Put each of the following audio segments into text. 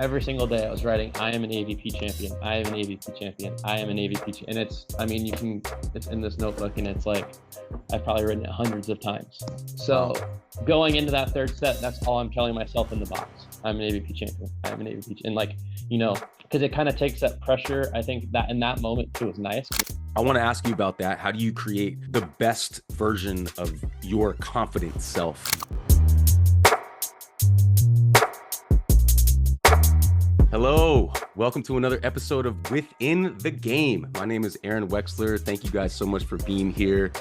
every single day I was writing, I am an AVP champion. I am an AVP champion. I am an AVP. And it's in this notebook and it's like, I've probably written it hundreds of times. So going into that third set, that's all I'm telling myself in the box. I'm an AVP champion. I'm an AVP. And because it kind of takes that pressure. I think that in that moment too was nice. I want to ask you about that. How do you create the best version of your confident self? Hello, welcome to another episode of Within the Game. My name is Aaron Wexler. Thank you guys so much for being here.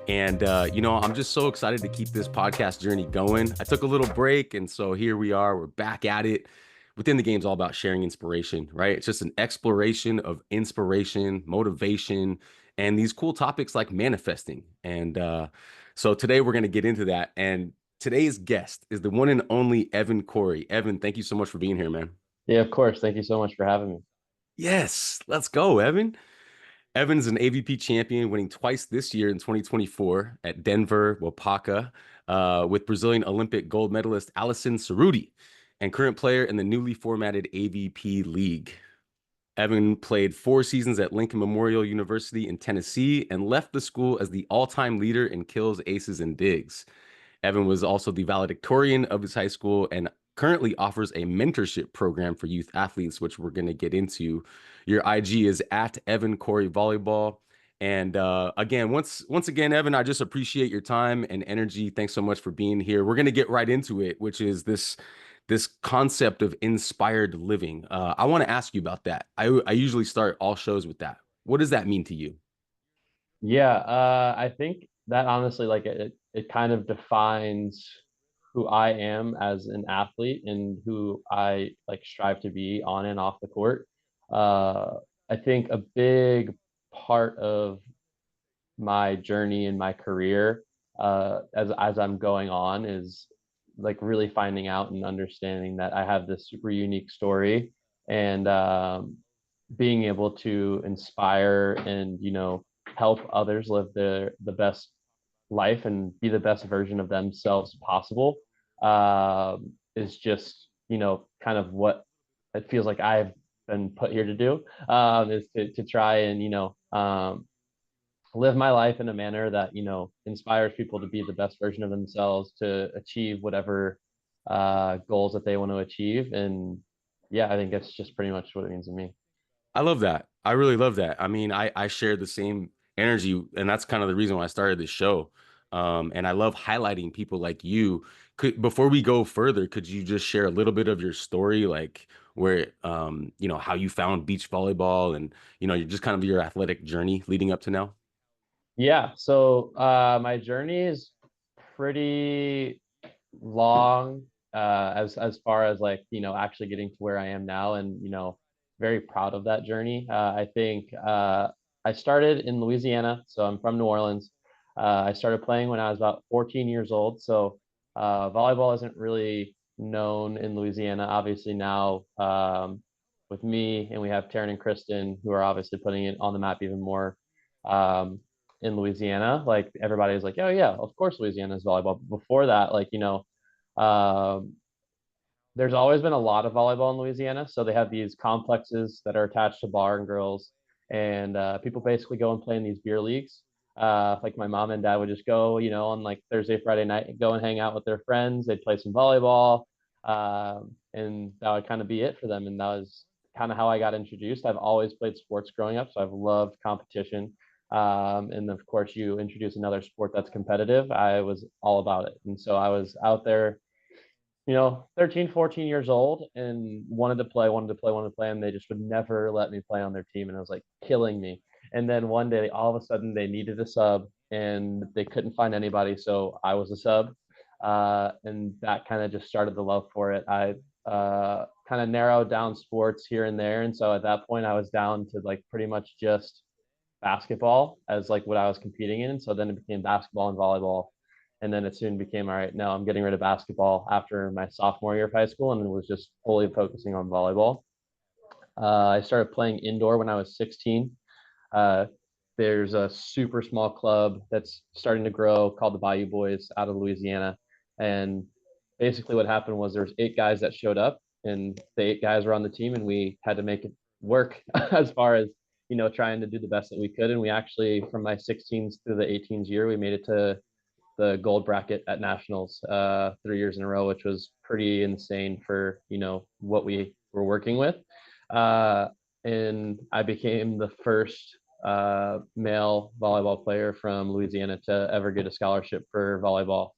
And, I'm just so excited to keep this podcast journey going. I took a little break, and so here we are. We're back at it. Within the Game is all about sharing inspiration, right? It's just an exploration of inspiration, motivation, and these cool topics like manifesting. And so today we're going to get into that. And today's guest is the one and only Evan Cory. Evan, thank you so much for being here, man. Yeah, of course. Thank you so much for having me. Yes, let's go, Evan. Evan's an AVP champion, winning twice this year in 2024 at Denver Waupaca with Brazilian Olympic gold medalist Alison Cerutti, and current player in the newly formatted AVP League. Evan played 4 seasons at Lincoln Memorial University in Tennessee and left the school as the all-time leader in kills, aces, and digs. Evan was also the valedictorian of his high school and currently offers a mentorship program for youth athletes, which we're going to get into. Your IG is at Evan Cory Volleyball. And again, once again, Evan, I just appreciate your time and energy. Thanks so much for being here. We're going to get right into it, which is this concept of inspired living. I want to ask you about that. I usually start all shows with that. What does that mean to you? Yeah, I think that honestly, it kind of defines who I am as an athlete and who I strive to be on and off the court. I think a big part of my journey in my career, as I'm going on, is really finding out and understanding that I have this super unique story, and being able to inspire and help others live the best life and be the best version of themselves possible, is just kind of what it feels like I've been put here to do, is to try and live my life in a manner that inspires people to be the best version of themselves, to achieve whatever goals that they want to achieve. And yeah, I think that's just pretty much what it means to me. I love that. I really love that. I mean, I share the same energy, and that's kind of the reason why I started this show. And I love highlighting people like you. Before we go further, could you just share a little bit of your story, like where, how you found beach volleyball and, you're just kind of your athletic journey leading up to now? Yeah, so my journey is pretty long, as far as actually getting to where I am now, and very proud of that journey. I think I started in Louisiana, so I'm from New Orleans. I started playing when I was about 14 years old, so volleyball isn't really known in Louisiana. Obviously now, with me, and we have Taryn and Kristen, who are obviously putting it on the map even more. Um, in Louisiana, like everybody's like, oh yeah, of course Louisiana is volleyball. But before that, um, there's always been a lot of volleyball in Louisiana. So they have these complexes that are attached to bar and grills, and people basically go and play in these beer leagues. Like my mom and dad would just go, on Thursday, Friday night, and go and hang out with their friends. They'd play some volleyball, and that would kind of be it for them. And that was kind of how I got introduced. I've always played sports growing up, so I've loved competition. And of course, you introduce another sport that's competitive, I was all about it. And so I was out there, 13, 14 years old, and wanted to play, and they just would never let me play on their team. And it was like killing me. And then one day, all of a sudden, they needed a sub and they couldn't find anybody. So I was a sub. And that kind of just started the love for it. I kind of narrowed down sports here and there. And so at that point, I was down to pretty much just basketball as what I was competing in. So then it became basketball and volleyball. And then it soon became, all right, no, I'm getting rid of basketball after my sophomore year of high school, and was just fully focusing on volleyball. I started playing indoor when I was 16. Uh, there's a super small club that's starting to grow called the Bayou Boys out of Louisiana. And basically what happened was there was 8 guys that showed up, and the 8 guys were on the team, and we had to make it work as far as trying to do the best that we could. And we actually, from my 16s through the 18s year, we made it to the gold bracket at nationals 3 years in a row, which was pretty insane for what we were working with. And I became the first male volleyball player from Louisiana to ever get a scholarship for volleyball.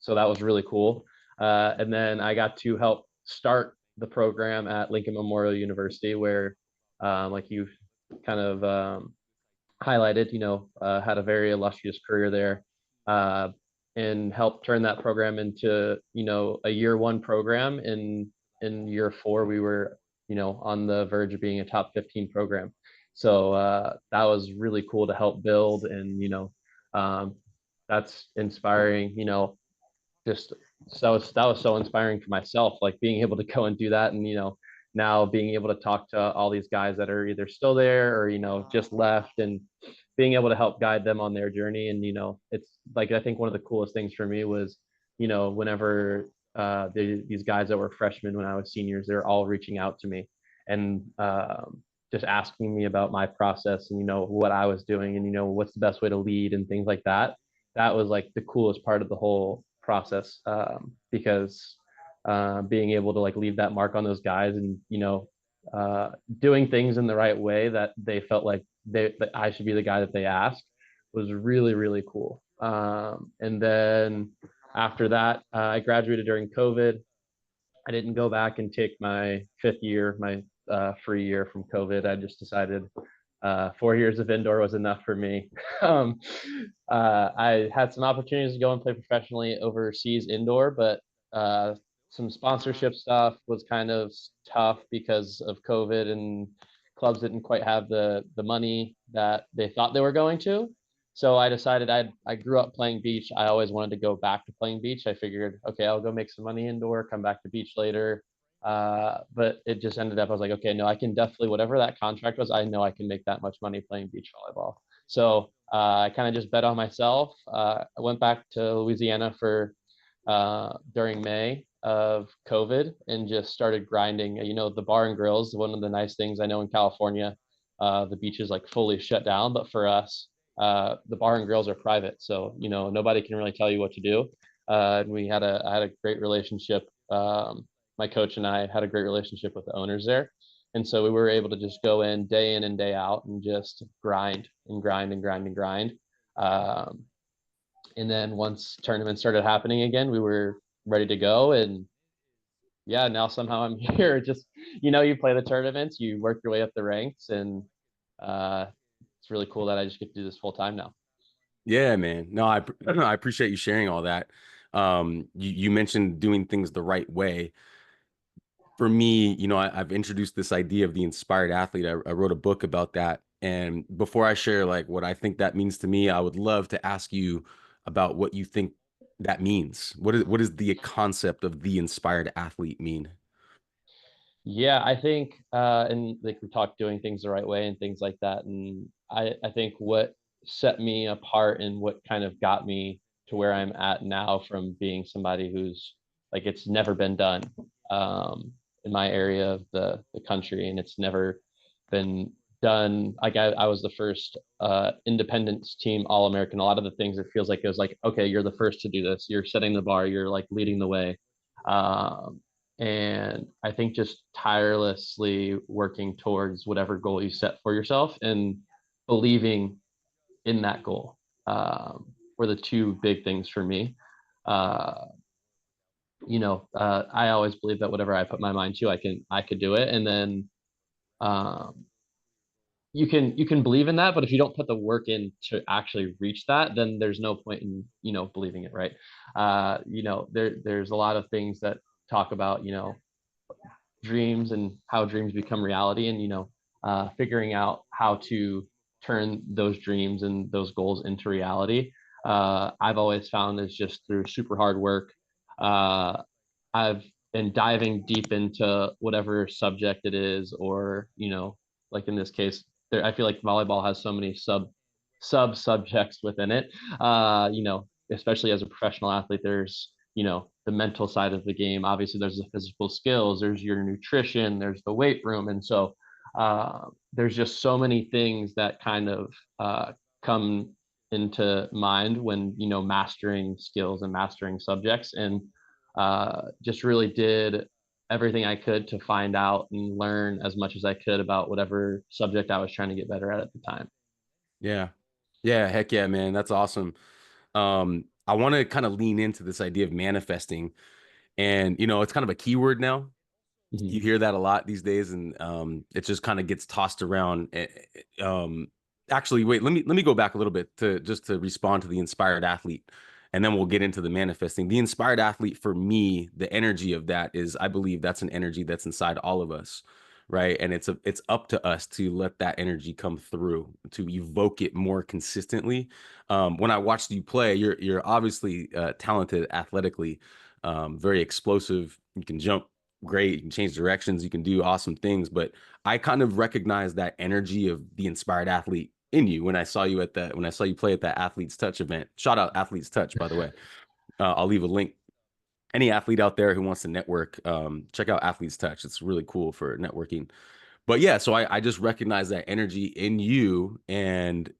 So that was really cool. And then I got to help start the program at Lincoln Memorial University, where, like you kind of highlighted, had a very illustrious career there, uh, and helped turn that program into, a year 1 program. In year 4, we were, on the verge of being a top 15 program. So that was really cool to help build. And, um, that's inspiring, just that was so inspiring for myself, like being able to go and do that. And now being able to talk to all these guys that are either still there or just left, and being able to help guide them on their journey. And it's like, I think one of the coolest things for me was whenever these guys that were freshmen when I was seniors, they're all reaching out to me and just asking me about my process, and what I was doing, and what's the best way to lead and things like that. That was like the coolest part of the whole process, because being able to like leave that mark on those guys, and uh, doing things in the right way that they felt like that I should be the guy that they asked, was really, really cool. And then after that, I graduated during COVID. I didn't go back and take my 5th year, my free year from COVID. I just decided 4 years of indoor was enough for me. um, I had some opportunities to go and play professionally overseas indoor, but some sponsorship stuff was kind of tough because of COVID, and clubs didn't quite have the money that they thought they were going to. So I decided I grew up playing beach. I always wanted to go back to playing beach. I figured, okay, I'll go make some money indoor, come back to beach later. But it just ended up, I was like, okay, no, I can definitely, whatever that contract was, I know I can make that much money playing beach volleyball. So I kind of just bet on myself. I went back to Louisiana for during May of COVID, and just started grinding. The bar and grills, one of the nice things I know in California, the beach is like fully shut down, but for us, the bar and grills are private. So, nobody can really tell you what to do. And I had a great relationship. My coach and I had a great relationship with the owners there. And so we were able to just go in and day out, and just grind and grind and grind and grind. Um, and then once tournaments started happening again, we were ready to go. And yeah, now somehow I'm here. Just, you play the tournaments, you work your way up the ranks, and uh, it's really cool that I just get to do this full time now. Yeah, man. No, I appreciate you sharing all that. You mentioned doing things the right way. For me, I've introduced this idea of the inspired athlete. I wrote a book about that. And before I share like what I think that means to me, I would love to ask you about what you think that means. What is the concept of the inspired athlete mean? Yeah, I think, and like we talked, doing things the right way and things like that. And I think what set me apart, and what kind of got me to where I'm at now, from being somebody who's like, it's never been done in my area of the country, and it's never been done. Like I was the first independence team All-American. A lot of the things, it feels like it was like, okay, you're the first to do this. You're setting the bar. You're like leading the way. Um, and I think just tirelessly working towards whatever goal you set for yourself, and believing in that goal, were the two big things for me. Uh, I always believe that whatever I put my mind to, I could do it. And then um, you can believe in that, but if you don't put the work in to actually reach that, then there's no point in believing it, right? There's a lot of things that talk about dreams, and how dreams become reality, and figuring out how to turn those dreams and those goals into reality. I've always found is just through super hard work. uh, I've been diving deep into whatever subject it is, or like in this case, I feel like volleyball has so many sub subjects within it. Especially as a professional athlete, there's the mental side of the game. Obviously, there's the physical skills, there's your nutrition, there's the weight room. And so there's just so many things that kind of come into mind when, you know, mastering skills and mastering subjects. And just really did everything I could to find out and learn as much as I could about whatever subject I was trying to get better at the time. Yeah. Yeah. Heck yeah, man. That's awesome. I want to kind of lean into this idea of manifesting. And, you know, it's kind of a keyword now. You Mhm. hear that a lot these days, and it just kind of gets tossed around. Actually, wait, let me go back a little bit to just to respond to the inspired athlete, and then we'll get into the manifesting. The inspired athlete, for me, the energy of that is, I believe that's an energy that's inside all of us, right? And it's up to us to let that energy come through, to evoke it more consistently. When I watched you play, you're obviously talented athletically, very explosive. You can jump great. You can change directions. You can do awesome things. But I kind of recognize that energy of the inspired athlete in you when I saw you when I saw you play at that Athletes Touch event. Shout out Athletes Touch, by the way. I'll leave a link. Any athlete out there who wants to network, check out Athletes Touch. It's really cool for networking. But yeah, so I just recognize that energy in you, and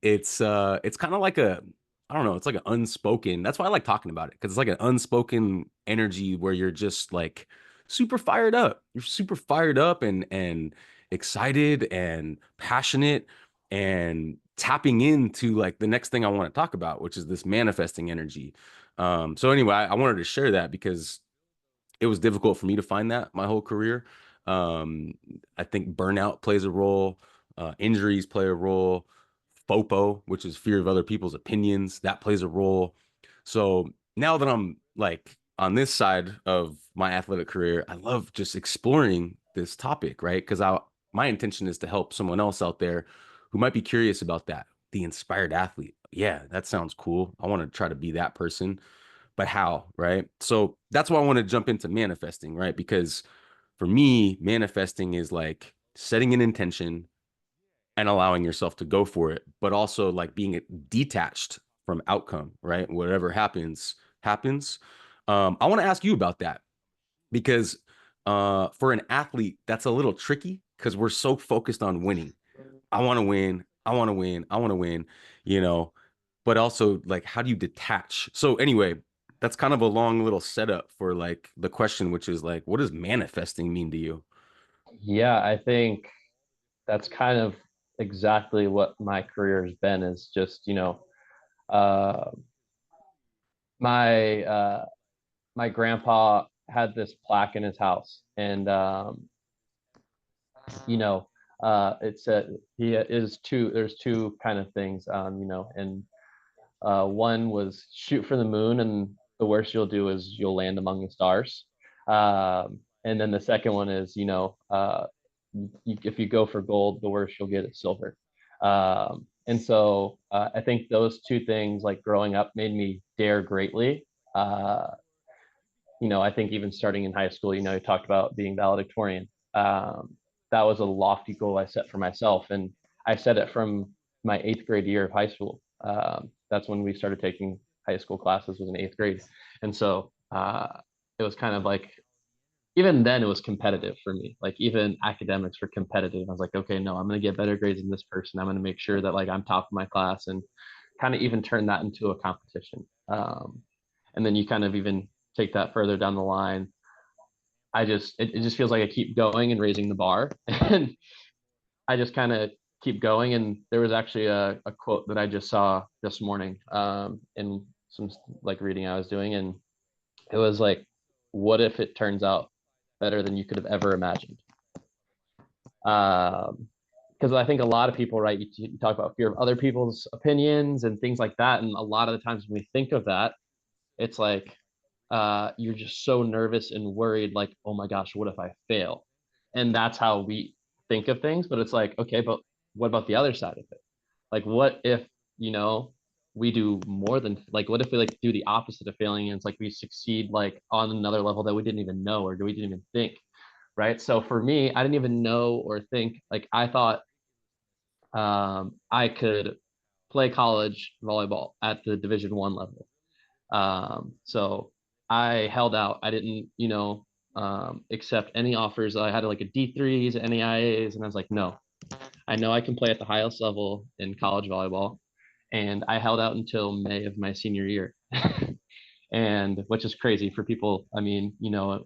it's kind of like a, I don't know, it's like an unspoken, that's why I like talking about it, because it's like an unspoken energy where you're just like super fired up. You're super fired up and excited and passionate and tapping into like the next thing I want to talk about, which is this manifesting energy. So anyway, I wanted to share that because it was difficult for me to find that my whole career. Um, I think burnout plays a role, injuries play a role, FOPO, which is fear of other people's opinions, that plays a role. So now that I'm like on this side of my athletic career, I love just exploring this topic, right? Because I my intention is to help someone else out there who might be curious about that. The inspired athlete. Yeah, that sounds cool. I want to try to be that person, but how, right? So that's why I want to jump into manifesting, right? Because for me, manifesting is like setting an intention and allowing yourself to go for it, but also like being detached from outcome, right? Whatever happens, happens. I want to ask you about that because for an athlete, that's a little tricky because we're so focused on winning. I want to win. I want to win. I want to win, you know, but also like, how do you detach? So anyway, that's kind of a long little setup for like the question, which is like, what does manifesting mean to you? Yeah, I think that's kind of exactly what my career has been, is just, you know, uh, my my grandpa had this plaque in his house, and you know, it said he is two. There's two kind of things, you know, and one was shoot for the moon, and the worst you'll do is you'll land among the stars. And then the second one is, you know, if you go for gold, the worst you'll get is silver. And so I think those two things, like growing up, made me dare greatly. Uh, you know, I think even starting in high school, you know, you talked about being valedictorian. That was a lofty goal I set for myself. And I set it from my eighth grade year of high school. That's when we started taking high school classes, was in eighth grade. And so it was kind of like, even then it was competitive for me. Like even academics were competitive. I was like, okay, no, I'm going to get better grades than this person. I'm going to make sure that like I'm top of my class, and kind of even turn that into a competition. And then you kind of even take that further down the line. It just feels like I keep going and raising the bar, and I just kind of keep going. And there was actually a quote that I just saw this morning in some like reading I was doing, and it was like, what if it turns out better than you could have ever imagined? Because I think a lot of people, right, you talk about fear of other people's opinions and things like that, and a lot of the times when we think of that, it's like you're just so nervous and worried, like, oh my gosh, what if I fail? And that's how we think of things. But it's like, okay, but what about the other side of it? Like, what if, you know, we do more than, like, what if we like do the opposite of failing, and it's like we succeed like on another level that we didn't even know, or we didn't even think, right? So for me, I didn't even know or think, like I thought I could play college volleyball at the Division I level. So I held out. I didn't, accept any offers. I had like a D3s, NAIAs, and I was like, no, I know I can play at the highest level in college volleyball. And I held out until May of my senior year. And which is crazy for people. I mean,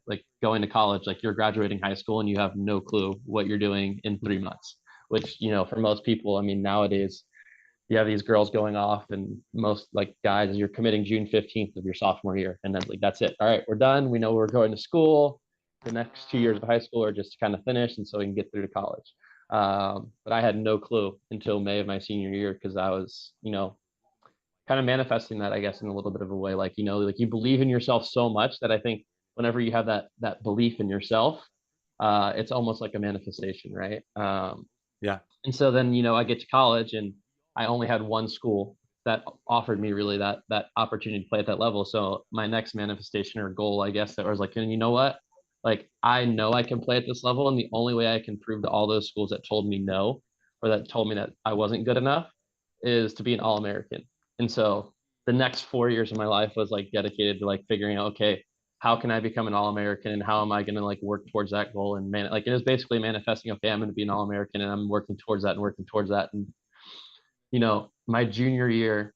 like going to college, like you're graduating high school and you have no clue what you're doing in 3 months, which, for most people, I mean, nowadays you have these girls going off and most like guys, you're committing June 15th of your sophomore year. And then like, that's it. All right, we're done. We know we're going to school. The next 2 years of high school are just to kind of finish. And so we can get through to college. But I had no clue until May of my senior year because I was, kind of manifesting that, I guess, in a little bit of a way, like, like you believe in yourself so much that I think whenever you have that belief in yourself, it's almost like a manifestation, right? Yeah. And so then, I get to college and I only had one school that offered me really that opportunity to play at that level. So my next manifestation or goal, I guess, that was like, and you know what? Like I know I can play at this level, and the only way I can prove to all those schools that told me no or that told me that I wasn't good enough is to be an All-American. And so the next 4 years of my life was like dedicated to like figuring out, okay, how can I become an All-American and how am I going to like work towards that goal? And man, like it was basically manifesting, okay, I'm going to be an All-American and I'm working towards that and working towards that. And, my junior year,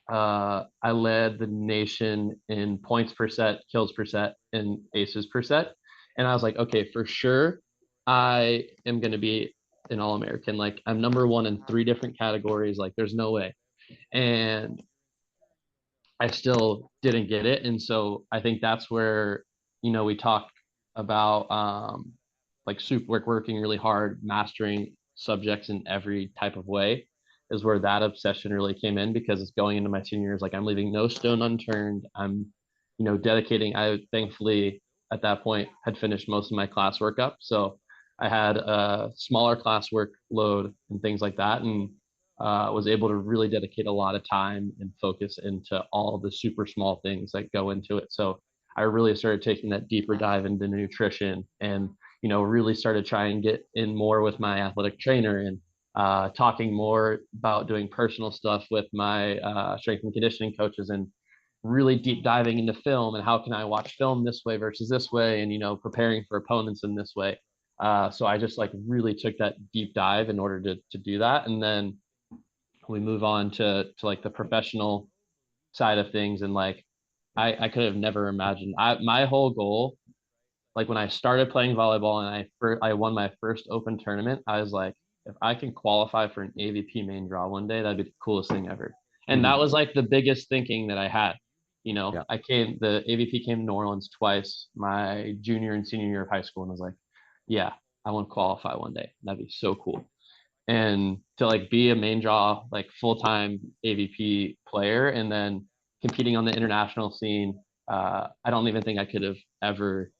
I led the nation in points per set, kills per set, and aces per set. And I was like, okay, for sure, I am going to be an All American. Like, I'm number one in 3 different categories. Like, there's no way. And I still didn't get it. And so I think that's where, we talk about like super working really hard, mastering subjects in every type of way is where that obsession really came in because it's going into my senior years. Like I'm leaving no stone unturned. I'm, dedicating. I thankfully at that point had finished most of my classwork up. So I had a smaller classwork load and things like that. And was able to really dedicate a lot of time and focus into all the super small things that go into it. So I really started taking that deeper dive into nutrition and, really started trying to get in more with my athletic trainer and talking more about doing personal stuff with my strength and conditioning coaches and really deep diving into film and how can I watch film this way versus this way and, preparing for opponents in this way. So I just like really took that deep dive in order to do that. And then we move on to like the professional side of things and like I could have never imagined my whole goal like when I started playing volleyball and I won my first open tournament, I was like, if I can qualify for an AVP main draw one day, that'd be the coolest thing ever. And that was like the biggest thinking that I had. Yeah. The AVP came to New Orleans twice, my junior and senior year of high school, and I was like, yeah, I want to qualify one day. That'd be so cool. And to like be a main draw, like full-time AVP player and then competing on the international scene, I don't even think I could have ever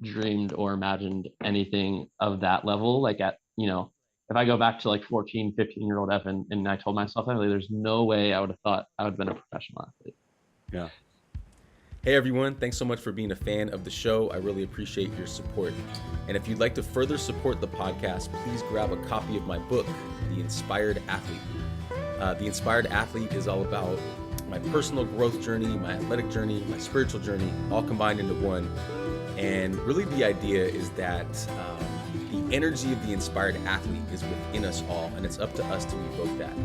dreamed or imagined anything of that level. Like if I go back to like 14, 15-year-old Evan and I told myself that, like, there's no way I would have thought I would have been a professional athlete. Yeah. Hey everyone, thanks so much for being a fan of the show. I really appreciate your support. And if you'd like to further support the podcast, please grab a copy of my book, The Inspired Athlete. The Inspired Athlete is all about my personal growth journey, my athletic journey, my spiritual journey, all combined into one. And really the idea is that the energy of the inspired athlete is within us all, and it's up to us to evoke that.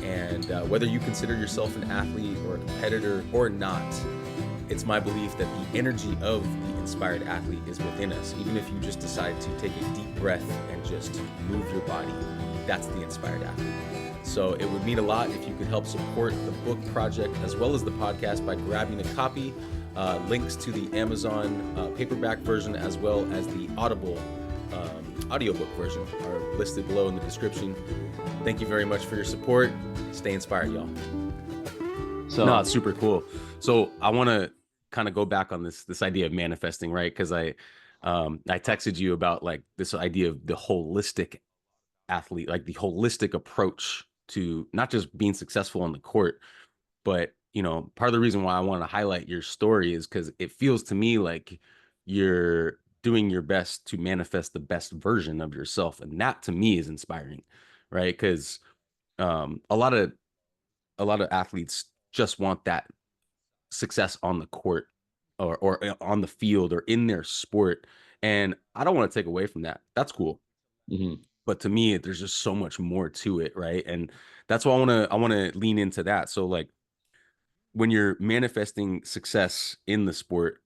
And whether you consider yourself an athlete or a competitor or not, it's my belief that the energy of the inspired athlete is within us. Even if you just decide to take a deep breath and just move your body, that's the inspired athlete. So it would mean a lot if you could help support the book project as well as the podcast by grabbing a copy. Links to the Amazon paperback version as well as the Audible audiobook version are listed below in the description. Thank you very much for your support. Stay inspired, y'all. So no, it's super cool. So I want to kind of go back on this idea of manifesting, right? Because I texted you about like this idea of the holistic athlete, like the holistic approach to not just being successful on the court, but part of the reason why I want to highlight your story is because it feels to me like you're doing your best to manifest the best version of yourself, and that to me is inspiring, right? Because a lot of athletes just want that success on the court or on the field or in their sport. And I don't want to take away from that. That's cool. Mhm. But to me, there's just so much more to it, right? And that's why I want to lean into that. So like when you're manifesting success in the sport,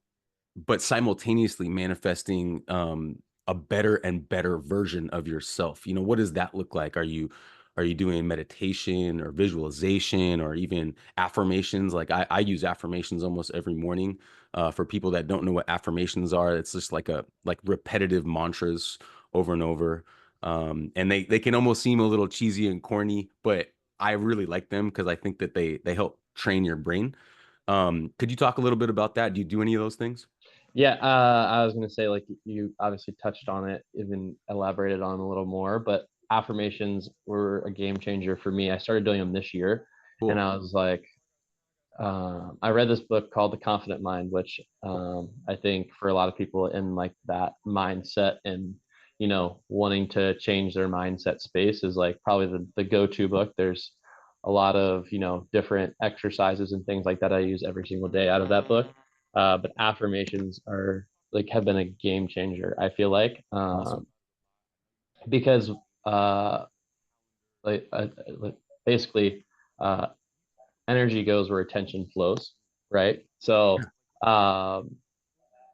but simultaneously manifesting a better and better version of yourself. What does that look like? Are you doing meditation or visualization or even affirmations? Like I use affirmations almost every morning. For people that don't know what affirmations are, it's just like repetitive mantras over and over. And they can almost seem a little cheesy and corny, but I really like them because I think that they help train your brain. Could you talk a little bit about that? Do you do any of those things? Yeah, I was gonna say like you obviously touched on it, even elaborated on a little more, but affirmations were a game changer for me. I started doing them this year, and Cool. I was like, I read this book called The Confident Mind, which I think for a lot of people in like that mindset and wanting to change their mindset space is like probably the go-to book. There's a lot of different exercises and things like that I use every single day out of that book. But affirmations are like have been a game changer. I feel Awesome. because uh, like basically uh, energy goes where attention flows, right? So um,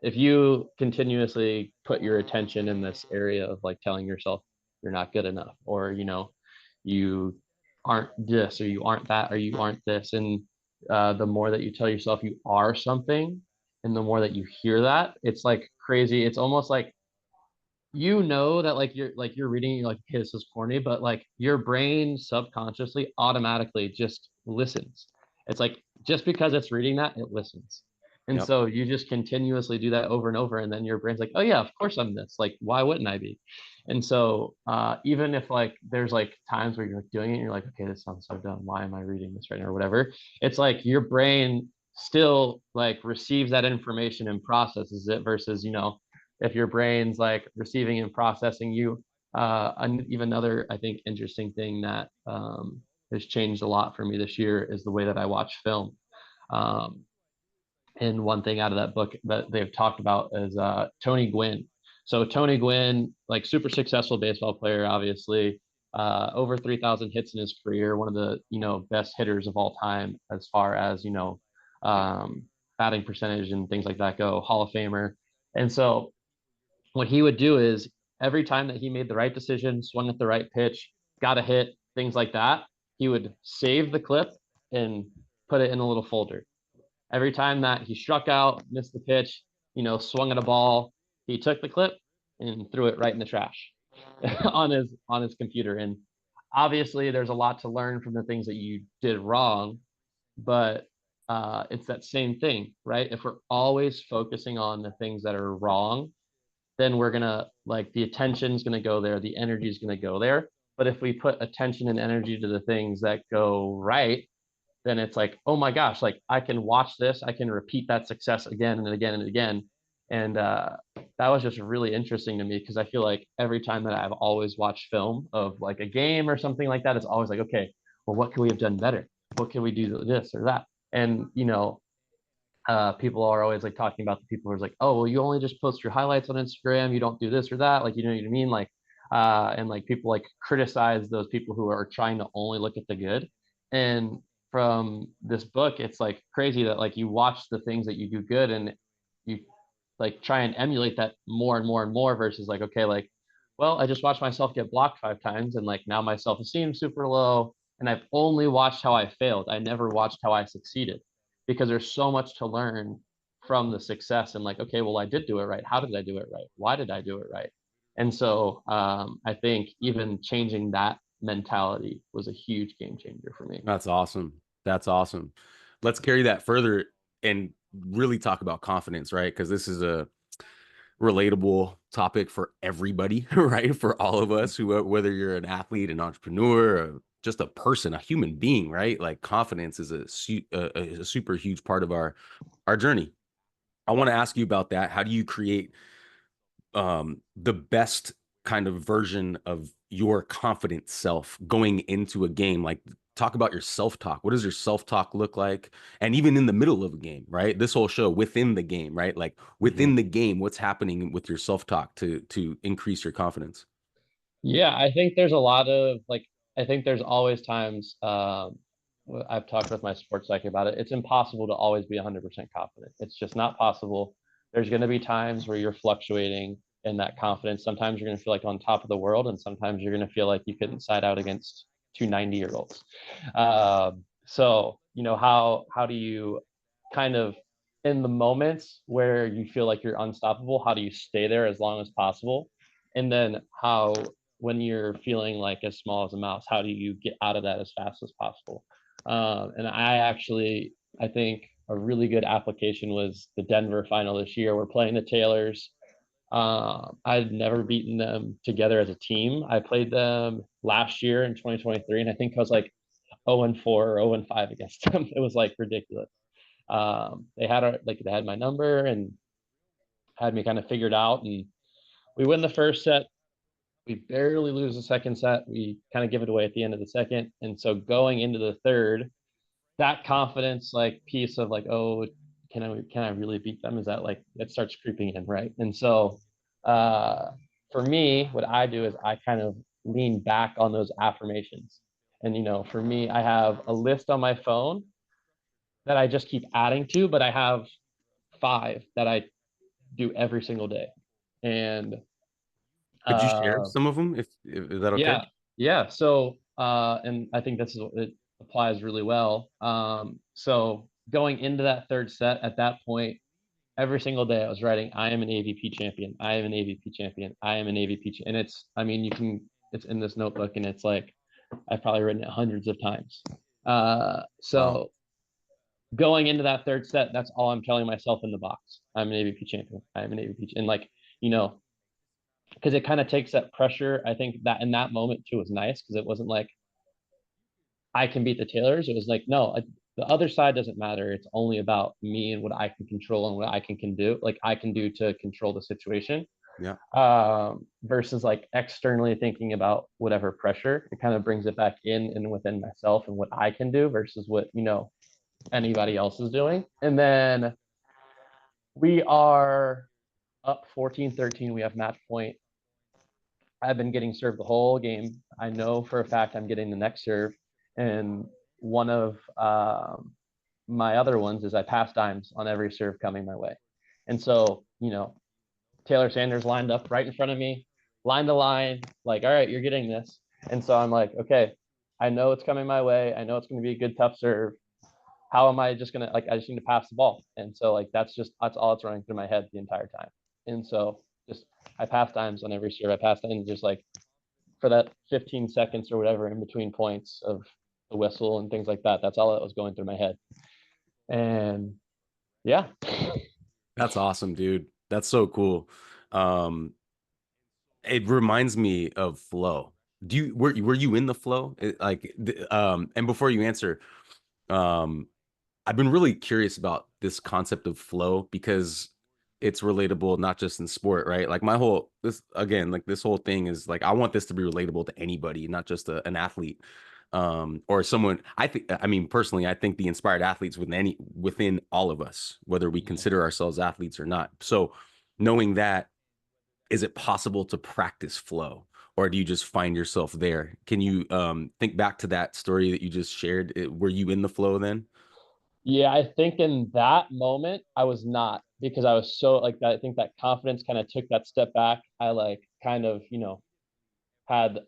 if you continuously put your attention in this area of like telling yourself you're not good enough, or you aren't this, or you aren't that, or you aren't this, and the more that you tell yourself you are something, and the more that you hear that, it's like crazy. It's almost like that like you're reading, you're like, okay, this is corny, but like your brain subconsciously automatically just listens. It's like just because it's reading that, it listens. And Yep. so you just continuously do that over and over, and then your brain's like, oh yeah, of course I'm this. Like, why wouldn't I be? And so even if like there's like times where you're like doing it and you're like, okay, this sounds so dumb. Why am I reading this right now or whatever? It's like your brain still like receives that information and processes it versus if your brain's like receiving and processing you. Even another, I think, interesting thing that has changed a lot for me this year is the way that I watch film. Um, and one thing out of that book that they've talked about is Tony Gwynn. So Tony Gwynn, like super successful baseball player, obviously, over 3,000 hits in his career, one of the best hitters of all time as far as um, batting percentage and things like that go, Hall of Famer. And so what he would do is every time that he made the right decision, swung at the right pitch, got a hit, things like that, he would save the clip and put it in a little folder. Every time that he struck out, missed the pitch, swung at a ball, he took the clip and threw it right in the trash on his computer. And obviously, there's a lot to learn from the things that you did wrong, but it's that same thing, right? If we're always focusing on the things that are wrong, then we're gonna like the attention's gonna go there, the energy is gonna go there. But if we put attention and energy to the things that go right, then it's like, oh my gosh, like I can watch this, I can repeat that success again and again and again. And that was just really interesting to me because I feel like every time that I've always watched film of like a game or something like that, it's always like, okay, well, what can we have done better? What can we do this or that? And people are always like talking about the people who are like, oh, well, you only just post your highlights on Instagram. You don't do this or that. Like, you know what I mean? Like, and like people like criticize those people who are trying to only look at the good. And from this book, it's like crazy that like you watch the things that you do good and you like try and emulate that more and more and more versus like, okay, like, well, I just watched myself get blocked 5 times and like now my self-esteem super low. And I've only watched how I failed. I never watched how I succeeded because there's so much to learn from the success and like, okay, well, I did do it right. How did I do it right? Why did I do it right? And so I think even changing that mentality was a huge game changer for me. That's awesome. That's awesome. Let's carry that further and really talk about confidence, right? Because this is a relatable topic for everybody, right? For all of us, who whether you're an athlete, an entrepreneur, or just a person, a human being, right? Like confidence is a super huge part of our journey. I want to ask you about that. How do you create the best kind of version of your confident self going into a game? Like, talk about your self-talk. What does your self-talk look like? And even in the middle of a game, right? This whole show within the game, right? Like Mhm. within the game, what's happening with your self-talk to increase your confidence? Yeah, I think there's a lot of like, I think there's always times, I've talked with my sports psych about it. It's impossible to always be 100% confident. It's just not possible. There's going to be times where you're fluctuating in that confidence. Sometimes you're going to feel like on top of the world, and sometimes you're going to feel like you couldn't side out against two 90-year-olds. So, how do you kind of, in the moments where you feel like you're unstoppable, how do you stay there as long as possible? And then how, when you're feeling like as small as a mouse, how do you get out of that as fast as possible? And I think a really good application was the Denver final this year. We're playing the Taylors. I'd never beaten them together as a team. I played them last year in 2023, and I think I was like 0-4 or 0-5 against them. It was like ridiculous. They had my number and had me kind of figured out, and we win the first set. We barely lose the second set. We kind of give it away at the end of the second. And so going into the third, that confidence like piece of like, oh, can I really beat them? Is that like it starts creeping in, right? And so uh for me, what I do is I kind of lean back on those affirmations. And for me, I have a list on my phone that I just keep adding to, but I have five that I do every single day. And Could you share uh some of them? If is that okay? Yeah, yeah. So, and I think this is it applies really well. So going into that third set, at that point, every single day I was writing, "I am an AVP champion. I am an AVP champion. I am an AVP." And I mean, it's in this notebook, and it's like I've probably written it hundreds of times. Wow. So going into that third set, that's all I'm telling myself in the box. I'm an AVP champion. I'm an AVP, and like you know, because it kind of takes that pressure. I think that in that moment too was nice because it wasn't like I can beat the Taylors. It was like, no, the other side doesn't matter. It's only about me and what I can control and what I can do, like I can do to control the situation. Yeah. Versus like externally thinking about whatever pressure. It kind of brings it back in and within myself and what I can do versus what, anybody else is doing. And then we are up 14-13. We have match point. I've been getting served the whole game. I know for a fact I'm getting the next serve. And one of my other ones is I pass dimes on every serve coming my way. And so, Taylor Sanders lined up right in front of me, line to line, like, all right, you're getting this. And so I'm like, okay, I know it's coming my way. I know it's going to be a good, tough serve. How am I just going to, like, I just need to pass the ball. And so, like, that's all that's running through my head the entire time. And so just, I pass dimes on every serve. I pass and just like for that 15 seconds or whatever in between points of the whistle and things like that. That's all that was going through my head. And yeah. That's awesome, dude. That's so cool. Um, it reminds me of flow. Were you in the flow? And before you answer, um, I've been really curious about this concept of flow because it's relatable not just in sport, right? Like my whole this again, like this whole thing is like I want this to be relatable to anybody, not just an athlete or someone. I mean personally, I think the inspired athletes within all of us, whether we consider ourselves athletes or not. So knowing that, is it possible to practice flow? Or do you just find yourself there? Can you think back to that story that you just shared? Were you in the flow then? Yeah, I think in that moment I was not because I was so like that. I think that confidence kind of took that step back. I like kind of, had,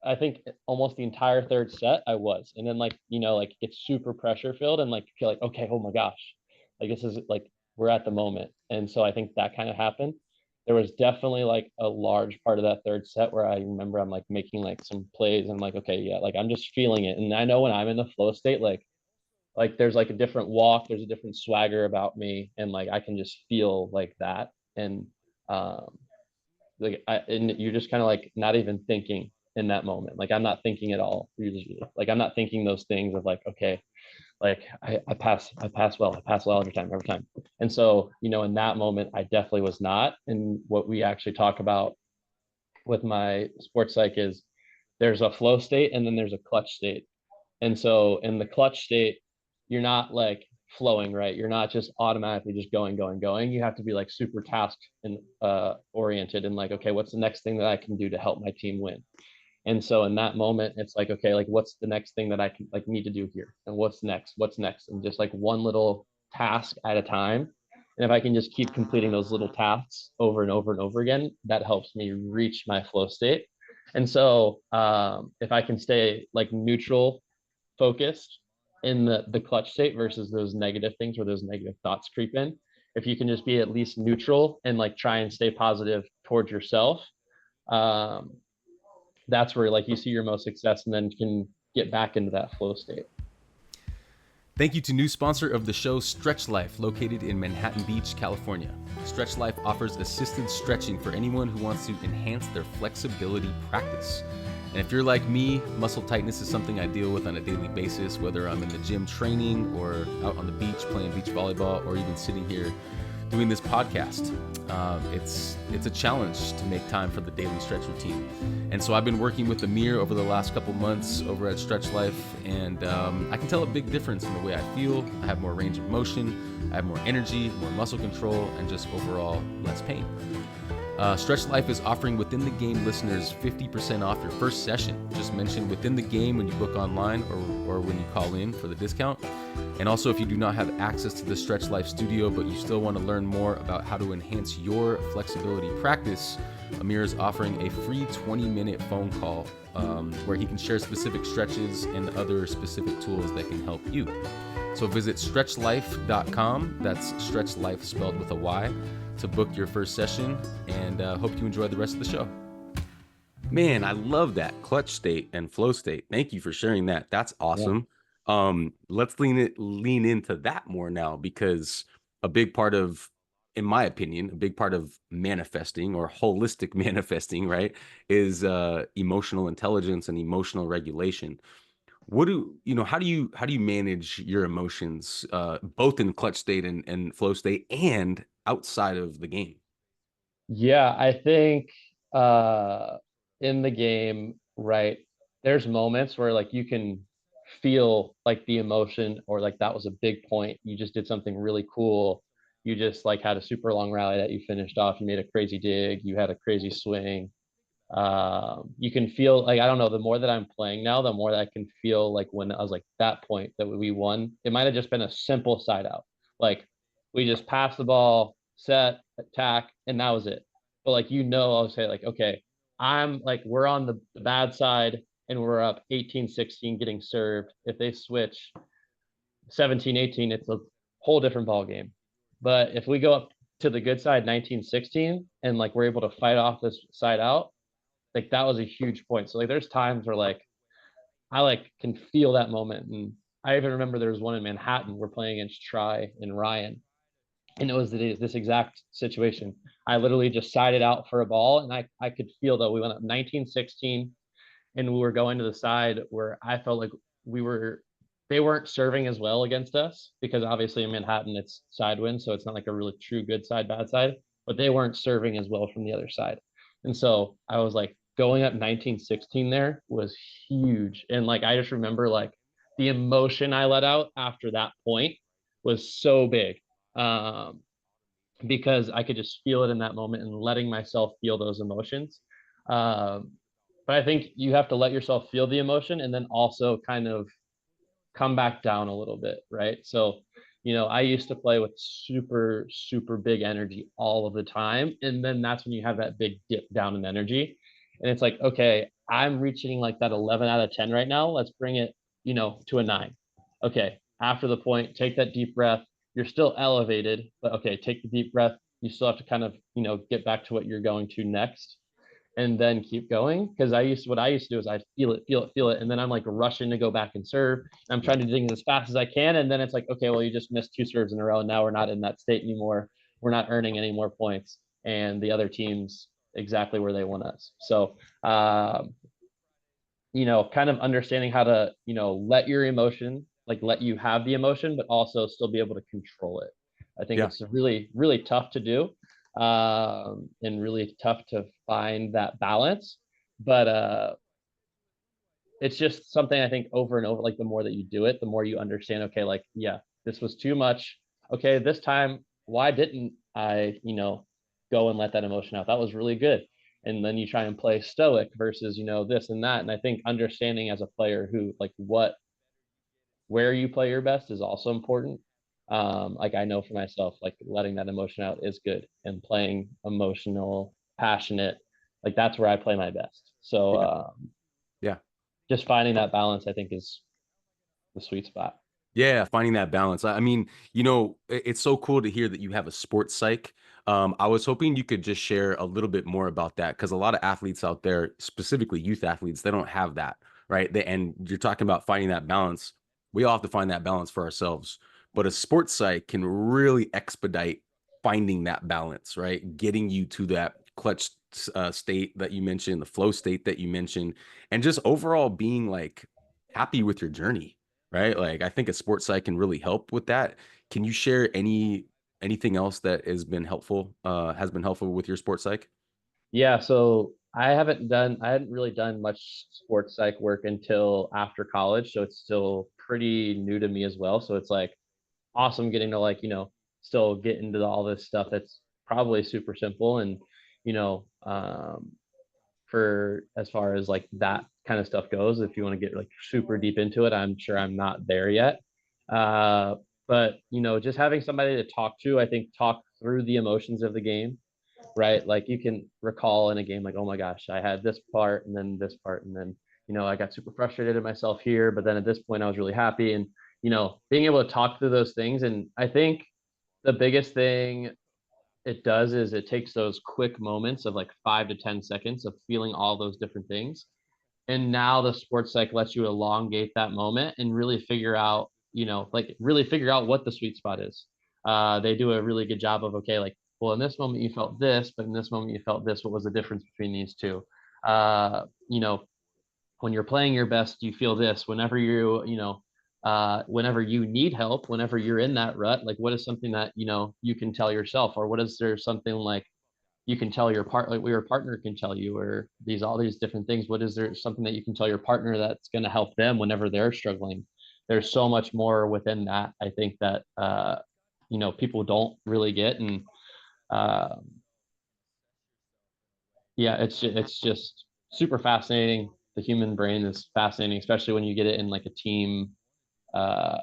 I think almost the entire third set I was. And then like, like it's super pressure filled and like feel like, okay, oh my gosh, like this is like we're at the moment. And so I think that kind of happened. There was definitely like a large part of that third set where I remember I'm like making like some plays and I'm like, okay, yeah, like I'm just feeling it. And I know when I'm in the flow state, like there's like a different walk, there's a different swagger about me, and like I can just feel like that. And um and you're just kind of like not even thinking in that moment. Like I'm not thinking at all usually. Like I'm not thinking those things of like, okay, like I pass well every time. And so, in that moment, I definitely was not. And what we actually talk about with my sports psych is there's a flow state and then there's a clutch state. And so in the clutch state, you're not like flowing, right? You're not just automatically just going. You have to be like super task and oriented and like, okay, what's the next thing that I can do to help my team win? And so in that moment, it's like, okay, like what's the next thing that I can like need to do here? And what's next? What's next? And just like one little task at a time. And if I can just keep completing those little tasks over and over and over again, that helps me reach my flow state. And so if I can stay like neutral focused in the clutch state versus those negative things where those negative thoughts creep in, if you can just be at least neutral and like try and stay positive towards yourself, um, that's where like you see your most success and then can get back into that flow state. Thank you to new sponsor of the show, StretchLyfe, located in Manhattan Beach, California. StretchLyfe offers assisted stretching for anyone who wants to enhance their flexibility practice. And if you're like me, muscle tightness is something I deal with on a daily basis, whether I'm in the gym training or out on the beach playing beach volleyball or even sitting here doing this podcast. It's a challenge to make time for the daily stretch routine. And so I've been working with Amir over the last couple months over at StretchLyfe, and I can tell a big difference in the way I feel. I have more range of motion, I have more energy, more muscle control, and just overall less pain. StretchLyfe is offering Within the Game listeners 50% off your first session. Just mention Within the Game when you book online or when you call in for the discount. And also, if you do not have access to the StretchLyfe studio, but you still want to learn more about how to enhance your flexibility practice, Amir is offering a free 20-minute phone call where he can share specific stretches and other specific tools that can help you. So visit StretchLyfe.com, that's StretchLyfe spelled with a Y, to book your first session, and hope you enjoy the rest of the show. Man, I love that clutch state and flow state. Thank you for sharing that. That's awesome. Yeah. Let's lean into that more now, because a big part of, in my opinion, a big part of manifesting or holistic manifesting, right, is emotional intelligence and emotional regulation. How do you manage your emotions, both in clutch state and flow state and outside of the game? Yeah, I think in the game, right, there's moments where like you can feel like the emotion or like that was a big point. You just did something really cool. You just like had a super long rally that you finished off. You made a crazy dig. You had a crazy swing. You can feel like, I don't know, the more that I'm playing now, the more that I can feel like when I was like that point that we won, it might have just been a simple side out. Like we just passed the ball, set, attack, and that was it. But like, I would say like, okay, I'm like, we're on the bad side and we're up 18-16 getting served. If they switch 17-18, it's a whole different ball game. But if we go up to the good side 19-16 and like we're able to fight off this side out, like that was a huge point. So like there's times where like I like can feel that moment. And I even remember there was one in Manhattan. We're playing against Try and Ryan. And it was this exact situation. I literally just sided out for a ball and I could feel that we went up 19-16 and we were going to the side where I felt like they weren't serving as well against us, because obviously in Manhattan it's side wind, so it's not like a really true good side, bad side, but they weren't serving as well from the other side. And so I was like, going up 19-16 there was huge. And like I just remember like the emotion I let out after that point was so big. Because I could just feel it in that moment and letting myself feel those emotions. Um, but I think you have to let yourself feel the emotion and then also kind of come back down a little bit, right? So, I used to play with super, super big energy all of the time. And then that's when you have that big dip down in energy. And it's like, okay, I'm reaching like that 11 out of 10 right now. Let's bring it, to a 9. Okay. After the point, take that deep breath. You're still elevated, but okay, take the deep breath. You still have to kind of, get back to what you're going to next and then keep going. Because what I used to do is I'd feel it. And then I'm like rushing to go back and serve. I'm trying to do things as fast as I can. And then it's like, okay, well, you just missed 2 serves in a row. And now we're not in that state anymore. We're not earning any more points. And the other team's exactly where they want us. So, kind of understanding how to, let your emotion, like let you have the emotion, but also still be able to control it. I think it's really, really tough to do, and really tough to find that balance. But it's just something I think over and over, like the more that you do it, the more you understand, okay, like, yeah, this was too much. Okay, this time, why didn't I, go and let that emotion out? That was really good. And then you try and play stoic versus, this and that. And I think understanding as a player who, like, where you play your best is also important. Like I know for myself, like letting that emotion out is good, and playing emotional, passionate, like that's where I play my best. So Yeah. Yeah. just finding that balance, I think, is the sweet spot. Yeah, finding that balance. I mean, it's so cool to hear that you have a sports psych. I was hoping you could just share a little bit more about that because a lot of athletes out there, specifically youth athletes, they don't have that, right? And you're talking about finding that balance. We all have to find that balance for ourselves, but a sports psych can really expedite finding that balance, right? Getting you to that clutch state that you mentioned, the flow state that you mentioned, and just overall being like happy with your journey, right? Like I think a sports site can really help with that. Can you share anything else that has been helpful with your sports psych? Yeah, so I hadn't really done much sports psych work until after college, so it's still pretty new to me as well. So it's like awesome getting to, like, still get into all this stuff that's probably super simple. And you know for as far as like that kind of stuff goes, if you want to get like super deep into it, I'm sure I'm not there yet. But just having somebody to talk to, I think, talk through the emotions of the game, right? Like you can recall in a game, like, oh my gosh, I had this part and then this part, and then I got super frustrated at myself here, but then at this point I was really happy. And being able to talk through those things. And I think the biggest thing it does is it takes those quick moments of like 5 to 10 seconds of feeling all those different things. And now the sports psych lets you elongate that moment and really figure out, like really figure out what the sweet spot is. They do a really good job of, okay, like, well, in this moment you felt this, but in this moment you felt this. What was the difference between these two? Uh, you know, when you're playing your best, you feel this. Whenever you need help, whenever you're in that rut, like what is something that you can tell yourself, or what is there something like you can tell your like your partner can tell you, or all these different things. What is there something that you can tell your partner that's going to help them whenever they're struggling? There's so much more within that, I think, that people don't really get. And uh, yeah, it's just super fascinating. The human brain is fascinating, especially when you get it in like a team uh,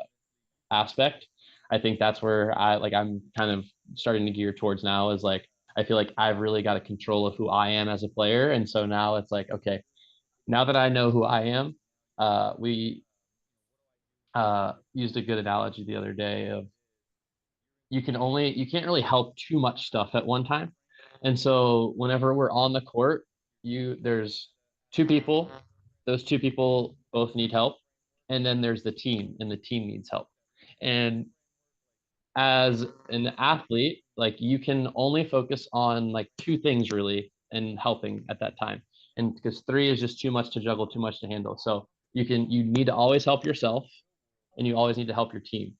aspect. I think that's where I'm kind of starting to gear towards now, is like I feel like I've really got a control of who I am as a player. And so now it's like, okay, now that I know who I am, we used a good analogy the other day of you can't really help too much stuff at one time. And so whenever we're on the court, there's two people, those two people both need help. And then there's the team, and the team needs help. And as an athlete, like you can only focus on like two things really and helping at that time. And because three is just too much to juggle, too much to handle. So you need to always help yourself, and you always need to help your team.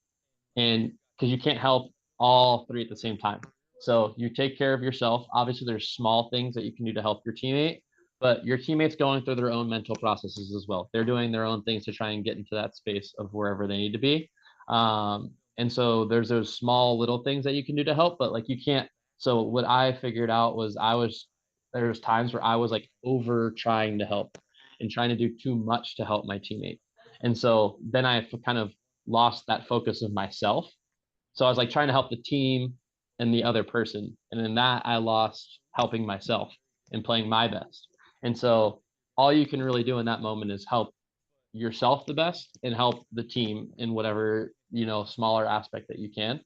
And because you can't help all three at the same time. So you take care of yourself. Obviously, there's small things that you can do to help your teammate, but your teammate's going through their own mental processes as well. They're doing their own things to try and get into that space of wherever they need to be. And so there's those small little things that you can do to help, but like you can't. So what I figured out was there was times where I was like over trying to help and trying to do too much to help my teammate. And so then I kind of lost that focus of myself. So I was like trying to help the team and the other person. And in that, I lost helping myself and playing my best. And so all you can really do in that moment is help yourself the best and help the team in whatever, smaller aspect that you can.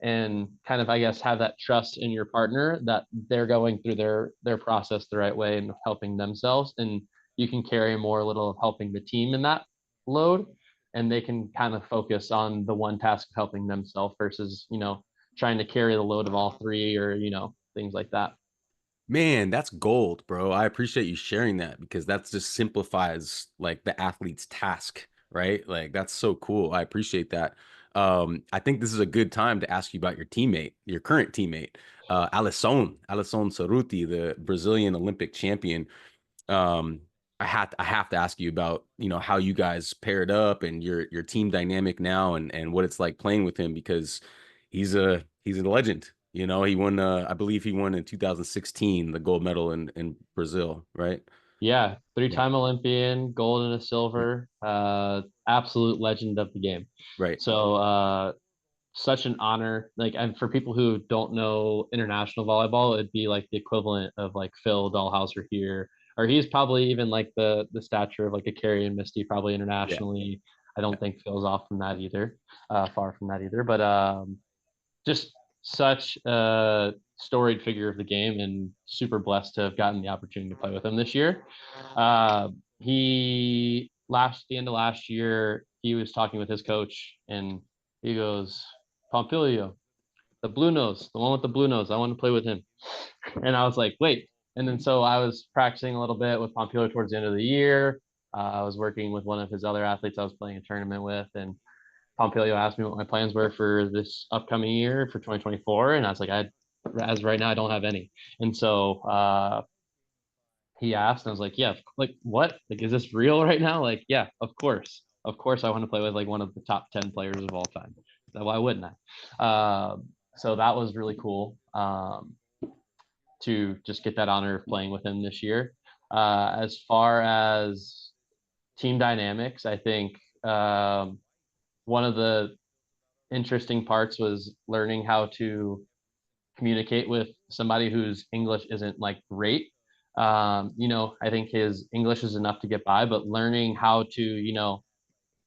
And kind of, I guess, have that trust in your partner that they're going through their process the right way and helping themselves. And you can carry more a little of helping the team in that load, and they can kind of focus on the one task of helping themselves versus, trying to carry the load of all three, or, things like that. Man, that's gold, bro. I appreciate you sharing that because that just simplifies like the athlete's task, right? Like that's so cool. I appreciate that. I think this is a good time to ask you about your teammate, your current teammate, Alison Cerutti, the Brazilian Olympic champion. Um, I have to ask you about, how you guys paired up and your team dynamic now and what it's like playing with him, because he's a legend. He won I believe he won in 2016 the gold medal in Brazil, right? Yeah, Yeah. three-time Olympian, gold and a Yeah. silver, absolute legend of the game. Right. So such an honor. Like, and for people who don't know international volleyball, it'd be like the equivalent of like Phil Dahlhauser here, or he's probably even like the stature of like a Carrie and Misty, probably Yeah. internationally. I don't think Phil's off from that either, far from that either. But just such a storied figure of the game, and super blessed to have gotten the opportunity to play with him this year. He last the end of last year, he was talking with his coach, and he goes, Pompilio, the blue nose, the one with the blue nose, I want to play with him. And I was like, wait. And then so I was practicing a little bit with Pompilio towards the end of the year. I was working with one of his other athletes I was playing a tournament with, and Pompilio asked me what my plans were for this upcoming year for 2024, and I was like, as right now, I don't have any. And so he asked, and I was like, yeah, like what? Like, is this real right now? Like, yeah, of course, I want to play with like one of the top 10 players of all time. So why wouldn't I? So that was really cool to just get that honor of playing with him this year. As far as team dynamics, I think one of the interesting parts was learning how to communicate with somebody whose English isn't like great. I think his English is enough to get by, but learning how to,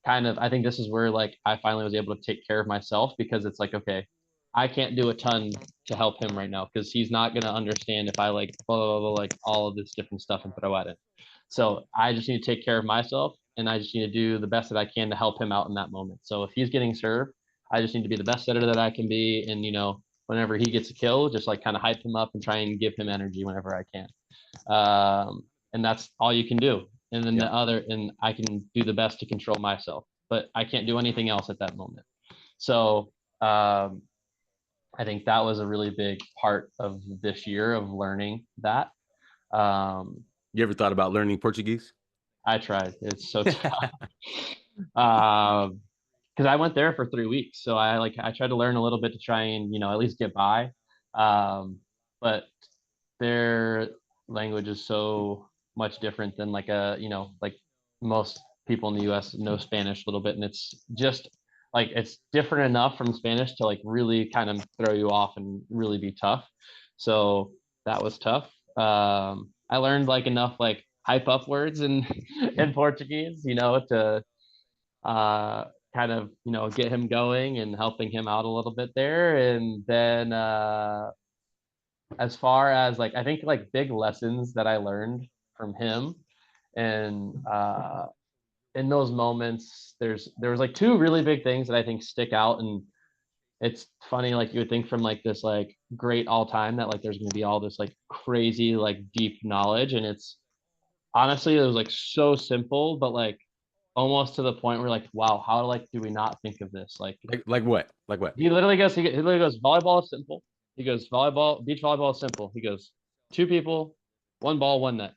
kind of, I think this is where like I finally was able to take care of myself, because it's like, okay, I can't do a ton to help him right now because he's not gonna understand if I like blah, blah, blah, like all of this different stuff and throw at it. So I just need to take care of myself, and I just need to do the best that I can to help him out in that moment. So if he's getting served, I just need to be the best setter that I can be, and whenever he gets a kill, just like kind of hype him up and try and give him energy whenever I can. And that's all you can do. And then Yeah. and I can do the best to control myself, but I can't do anything else at that moment. So I think that was a really big part of this year of learning that. Um, You ever thought about learning Portuguese? I tried. It's so tough. Because I went there for 3 weeks, so I tried to learn a little bit to try and at least get by. But their language is so much different than like like most people in the US know Spanish a little bit, and it's just like it's different enough from Spanish to like really kind of throw you off and really be tough. So that was tough. I learned like enough like hype up words in in Portuguese, to uh kind of get him going and helping him out a little bit there. And then as far as like I think like big lessons that I learned from him, and in those moments there was like two really big things that I think stick out. And it's funny, like you would think from like this like great all time that like there's going to be all this like crazy like deep knowledge, and it's honestly it was like so simple, but like almost to the point where like wow, how like do we not think of this? Like Like what? Like what? he literally goes, volleyball is simple. He goes, beach volleyball is simple. He goes, two people, one ball, one net.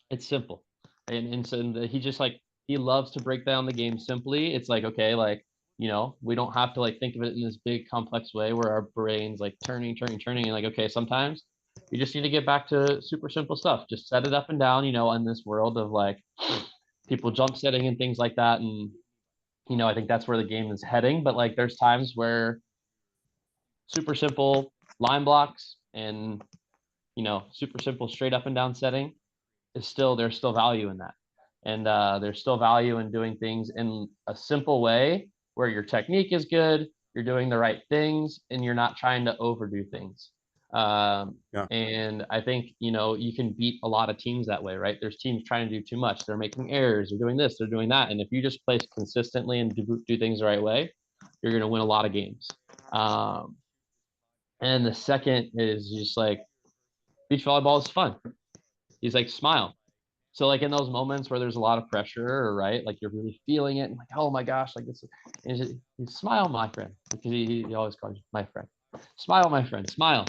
It's simple. And so he just like, he loves to break down the game simply. It's like, okay, like, we don't have to like think of it in this big complex way where our brains like turning. And like, okay, sometimes you just need to get back to super simple stuff. Just set it up and down, in this world of like people jump setting and things like that. And, I think that's where the game is heading. But like, there's times where super simple line blocks and super simple straight up and down setting is still there's still value in that. And there's still value in doing things in a simple way where your technique is good, you're doing the right things, and you're not trying to overdo things. Yeah. And I think you can beat a lot of teams that way, right? There's teams trying to do too much, they're making errors, they're doing this, they're doing that, and if you just play consistently and do things the right way, you're going to win a lot of games. um, and the second is just like beach volleyball is fun. He's like, smile. So like in those moments where there's a lot of pressure, or right, like you're really feeling it, and like, oh my gosh, like this, and he smile, my friend, because he always calls you my friend. Smile, my friend, smile.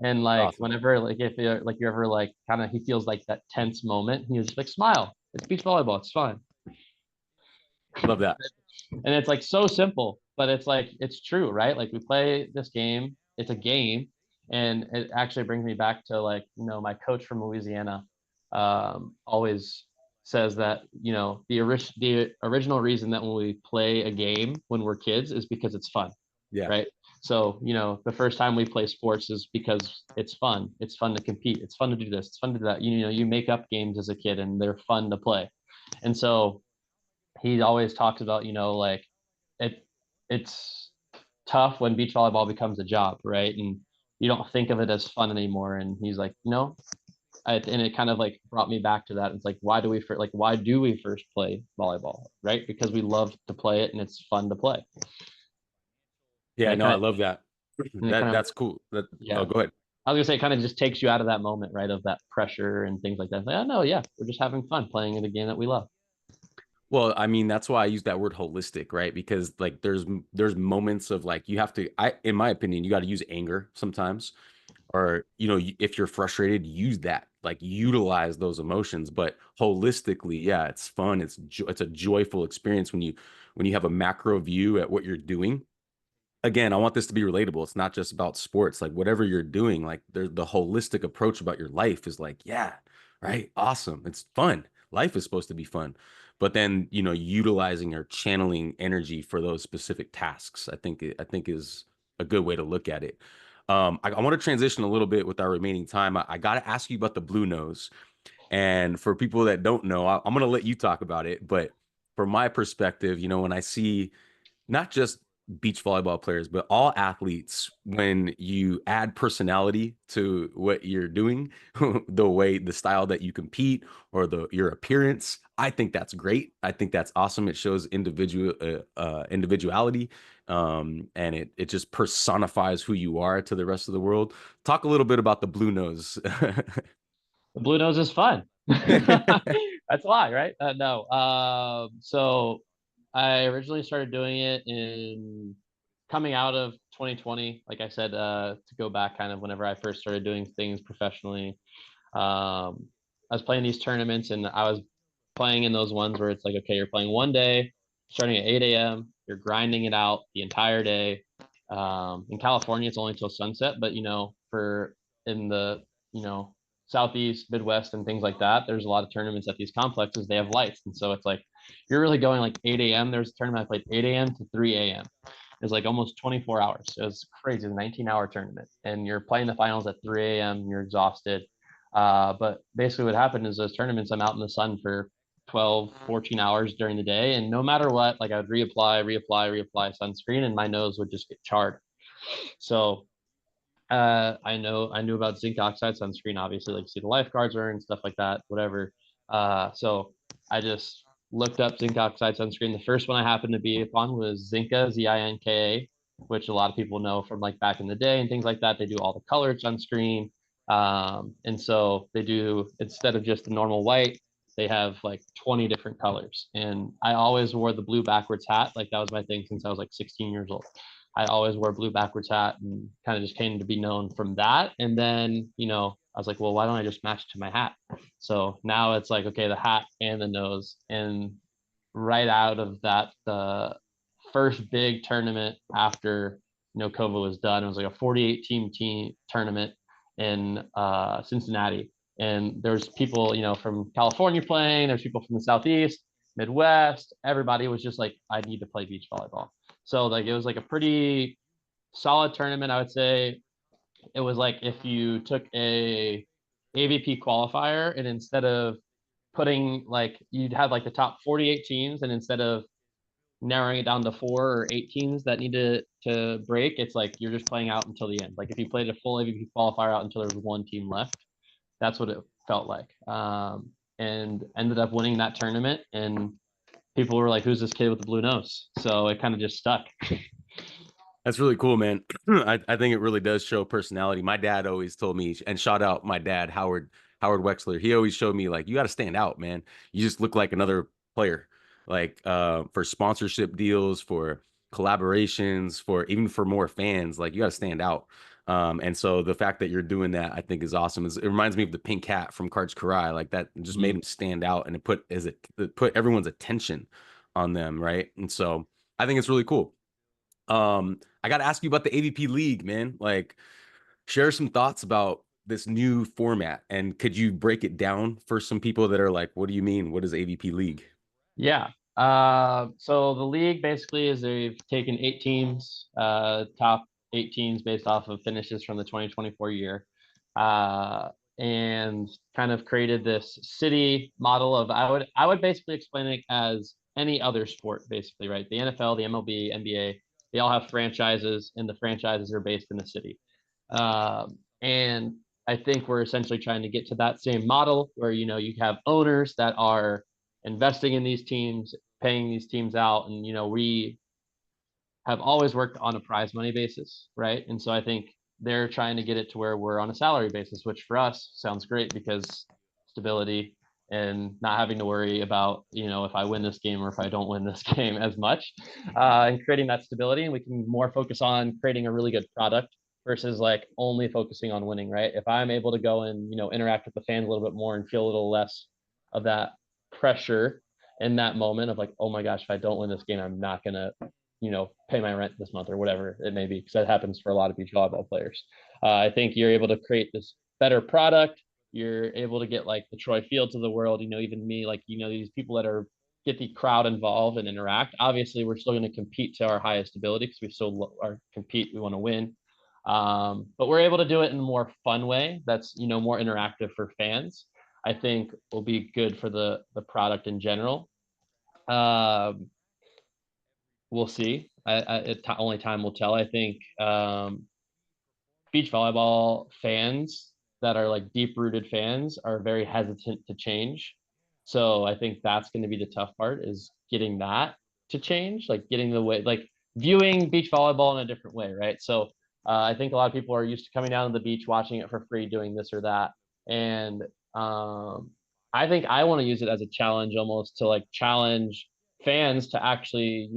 And like Awesome. whenever like if you're ever like kind of he feels like that tense moment, he was just like smile. It's beach volleyball. It's fun. Love that. And it's like so simple, but it's like it's true, right? Like we play this game, it's a game, and it actually brings me back to like my coach from Louisiana always says that the original reason that when we play a game when we're kids is because it's fun, Yeah. right? So the first time we play sports is because it's fun. It's fun to compete. It's fun to do this. It's fun to do that. You make up games as a kid and they're fun to play. And so he always talks about like it it's tough when beach volleyball becomes a job, right? And you don't think of it as fun anymore. And he's like, and it kind of like brought me back to that. It's like, why do we first play volleyball, right? Because we love to play it and it's fun to play. And Yeah, it no, I kind of love that. and it kind of That's cool. Oh, yeah. go ahead. I was gonna say it kind of just takes you out of that moment, right? Of that pressure and things like that. It's like, oh no, yeah, we're just having fun playing in the game that we love. Well, I mean, that's why I use that word holistic, right? Because like there's moments of like you have to in my opinion, you got to use anger sometimes or if you're frustrated, use that. Like utilize those emotions, but holistically, yeah, it's fun. It's a joyful experience when you have a macro view at what you're doing. Again, I want this to be relatable. It's not just about sports. Like whatever you're doing, like there's the holistic approach about your life is like, yeah, right, awesome. It's fun. Life is supposed to be fun. But then, utilizing or channeling energy for those specific tasks, I think is a good way to look at it. I want to transition a little bit with our remaining time. I got to ask you about the blue nose. And for people that don't know, I'm going to let you talk about it. But from my perspective, when I see not just beach volleyball players, but all athletes, when you add personality to what you're doing, the style that you compete or your appearance, I think that's great. I think that's awesome. It shows individuality, and it just personifies who you are to the rest of the world. Talk a little bit about the blue nose. The blue nose is fun. That's why, right? No. So I originally started doing it in coming out of 2020. Like I said, to go back kind of whenever I first started doing things professionally. I was playing these tournaments and I was playing in those ones where it's like, okay, you're playing one day, starting at 8 a.m., you're grinding it out the entire day. In California, it's only till sunset, but for in the, you know, Southeast, Midwest, and things like that, there's a lot of tournaments at these complexes. They have lights. And so it's like, you're really going like 8 a.m. There's a tournament I played 8 a.m. to 3 a.m. It's like almost 24 hours. It was crazy. It's a 19-hour tournament. And you're playing the finals at 3 a.m. You're exhausted. But basically what happened is those tournaments, I'm out in the sun for 12, 14 hours during the day. And no matter what, like I would reapply sunscreen and my nose would just get charred. So I knew about zinc oxide sunscreen, obviously, like see the lifeguards wearing stuff like that, whatever. So I just looked up zinc oxide sunscreen. The first one I happened to be upon was Zinka, Zinka, which a lot of people know from like back in the day and things like that. They do all the colored sunscreen. And so they do, instead of just the normal white, they have like 20 different colors. And I always wore the blue backwards hat. Like that was my thing since I was like 16 years old. I always wore blue backwards hat and kind of just came to be known from that. And then, I was like, well, why don't I just match to my hat? So now it's like, okay, the hat and the nose. And right out of that, the first big tournament after, COVID was done, it was like a 48 team tournament in Cincinnati. And there's people, from California playing, there's people from the Southeast, Midwest, everybody was just like, I need to play beach volleyball. So like it was like a pretty solid tournament, I would say. It was like if you took a AVP qualifier and instead of putting like you'd have like the top 48 teams and instead of narrowing it down to 4 or 8 teams that need to break, it's like you're just playing out until the end. Like if you played a full AVP qualifier out until there was one team left, that's what it felt like. And ended up winning that tournament and people were like, who's this kid with the blue nose? So it kind of just stuck. That's really cool, man. I think it really does show personality. My dad always told me, and shout out my dad, Howard Wexler. He always showed me like you got to stand out, man. You just look like another player. Like for sponsorship deals, for collaborations, for even for more fans, like you got to stand out. And so the fact that you're doing that, I think, is awesome. It reminds me of the pink cat from Karch Karai. Like that just made him stand out, and it put everyone's attention on them, right? And so I think it's really cool. I got to ask you about the AVP League, man. Like, share some thoughts about this new format, and could you break it down for some people that are like, "What do you mean? What is AVP League?" Yeah. So the league basically is they've taken 8 teams, top 8 teams based off of finishes from the 2024 year, uh, and kind of created this city model of I would basically explain it as any other sport, basically, right? The NFL, the MLB, NBA, they all have franchises, and the franchises are based in the city. And I think we're essentially trying to get to that same model where you have owners that are investing in these teams, paying these teams out, and we have always worked on a prize money basis, right? And so I think they're trying to get it to where we're on a salary basis, which for us sounds great because stability and not having to worry about if I win this game or if I don't win this game as much, and creating that stability, and we can more focus on creating a really good product versus like only focusing on winning, right? If I'm able to go and interact with the fans a little bit more and feel a little less of that pressure in that moment of like, oh my gosh, if I don't win this game, I'm not gonna pay my rent this month or whatever it may be, because that happens for a lot of beach volleyball players. I think you're able to create this better product. You're able to get like the Troy Fields of the world, even me, like, these people that are get the crowd involved and interact. Obviously, we're still going to compete to our highest ability because we still are compete. We want to win. But we're able to do it in a more fun way that's, more interactive for fans. I think will be good for the product in general. Um, we'll see. Only time will tell. I think beach volleyball fans that are like deep rooted fans are very hesitant to change. So I think that's going to be the tough part is getting that to change, like getting the way, like viewing beach volleyball in a different way, right? So I think a lot of people are used to coming down to the beach, watching it for free, doing this or that. And um, I think I want to use it as a challenge almost to like challenge fans to actually,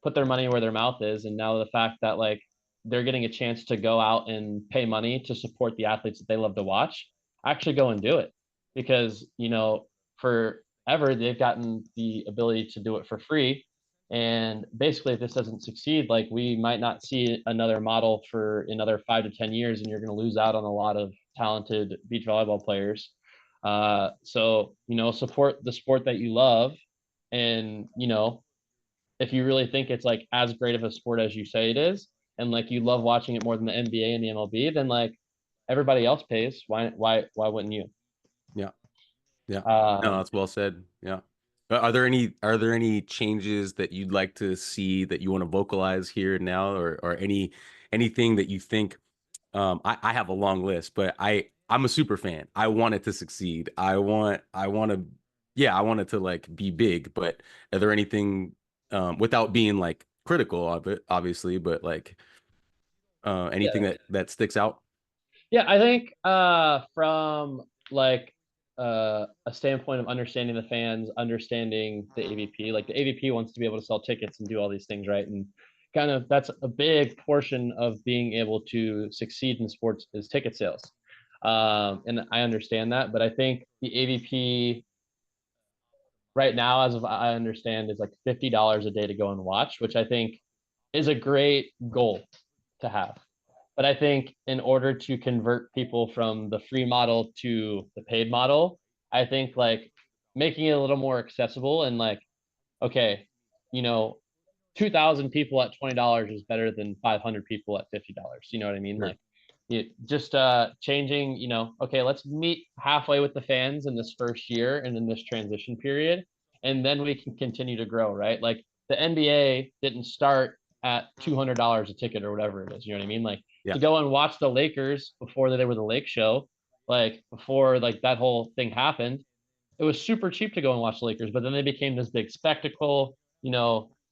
put their money where their mouth is. And now the fact that like they're getting a chance to go out and pay money to support the athletes that they love to watch, actually go and do it. Because, forever they've gotten the ability to do it for free. And basically, if this doesn't succeed, like we might not see another model for another 5 to 10 years, and you're going to lose out on a lot of talented beach volleyball players. So, support the sport that you love. And, if you really think it's like as great of a sport as you say it is, and like you love watching it more than the NBA and the MLB, then like everybody else pays. Why wouldn't you? Yeah. Yeah. No, Um, that's well said. Yeah. Are there any changes that you'd like to see that you want to vocalize here now, or anything that you think? I have a long list, but I'm a super fan. I want it to succeed. I want to, yeah, I want it to like be big. But are there anything, without being like critical of it, obviously, but like anything yeah, that sticks out? yeah, I think from like a standpoint of understanding the fans, understanding the AVP, like the AVP wants to be able to sell tickets and do all these things, right? And kind of that's a big portion of being able to succeed in sports is ticket sales. And I understand that, but I think the AVP right now, as of I understand, is like $50 a day to go and watch, which I think is a great goal to have. But I think in order to convert people from the free model to the paid model, I think like making it a little more accessible and like, okay, you know, 2,000 people at $20 is better than 500 people at $50. You know what I mean? Sure. Like just changing, okay, let's meet halfway with the fans in this first year and in this transition period. And then we can continue to grow, right? Like the NBA didn't start at $200 a ticket or whatever it is. You know what I mean? Like Yeah. to go and watch the Lakers before they were the Lake Show, like before like that whole thing happened, it was super cheap to go and watch the Lakers, but then they became this big spectacle.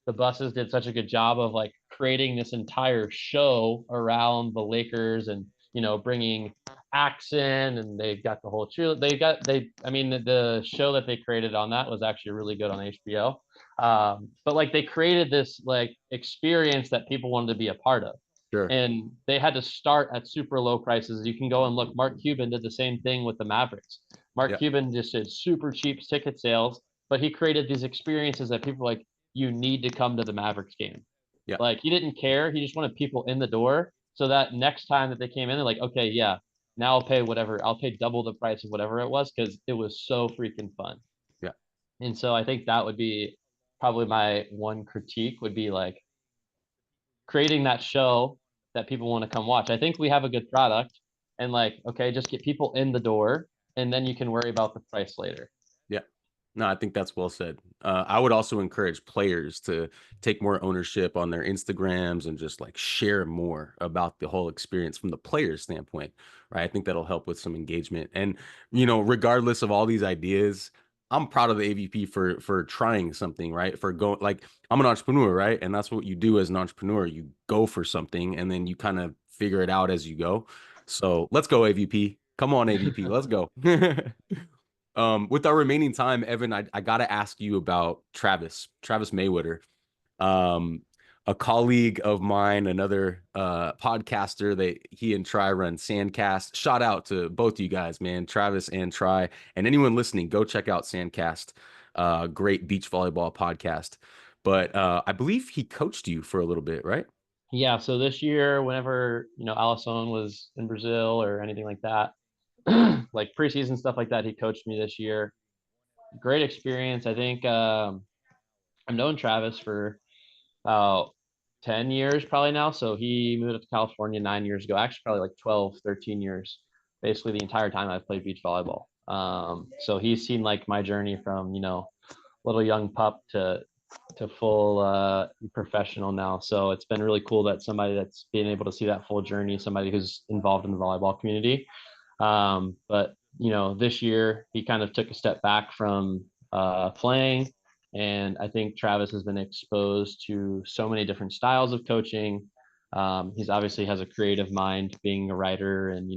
The buses did such a good job of like creating this entire show around the Lakers and bringing acts in, and they got the whole cheer. I mean, the show that they created on that was actually really good on HBO. But like they created this like experience that people wanted to be a part of. Sure. And they had to start at super low prices. You can go and look. Mark Cuban did the same thing with the Mavericks. Mark Yeah. Cuban just did super cheap ticket sales, but he created these experiences that people were like, you need to come to the Mavericks game. Yeah. Like he didn't care. He just wanted people in the door so that next time that they came in, they're like, okay, yeah, now I'll pay whatever. I'll pay double the price of whatever it was because it was so freaking fun. Yeah. And so I think that would be probably my one critique would be like creating that show that people want to come watch. I think we have a good product and like, okay, just get people in the door and then you can worry about the price later. Yeah. No, I think that's well said. I would also encourage players to take more ownership on their Instagrams and just like share more about the whole experience from the player's standpoint, right? I think that'll help with some engagement. And regardless of all these ideas, I'm proud of the AVP for trying something, right? For going like I'm an entrepreneur, right? And that's what you do as an entrepreneur. You go for something and then you kind of figure it out as you go. So let's go, AVP. Come on, AVP. Let's go. With our remaining time, Evan, I got to ask you about Travis Mayweather, um, a colleague of mine, another podcaster that he and Try run, Sandcast. Shout out to both you guys, man, Travis and Try, and anyone listening, go check out Sandcast, great beach volleyball podcast. But I believe he coached you for a little bit, right? Yeah. So this year, whenever, Alison was in Brazil or anything like that, like preseason stuff like that, he coached me this year. Great experience. I think I've known Travis for about 10 years probably now. So he moved up to California 9 years ago, actually probably like 12, 13 years, basically the entire time I've played beach volleyball. So he's seen like my journey from, little young pup to full professional now. So it's been really cool that somebody that's been able to see that full journey, somebody who's involved in the volleyball community. But this year he kind of took a step back from playing, and I think Travis has been exposed to so many different styles of coaching. He's obviously has a creative mind, being a writer, and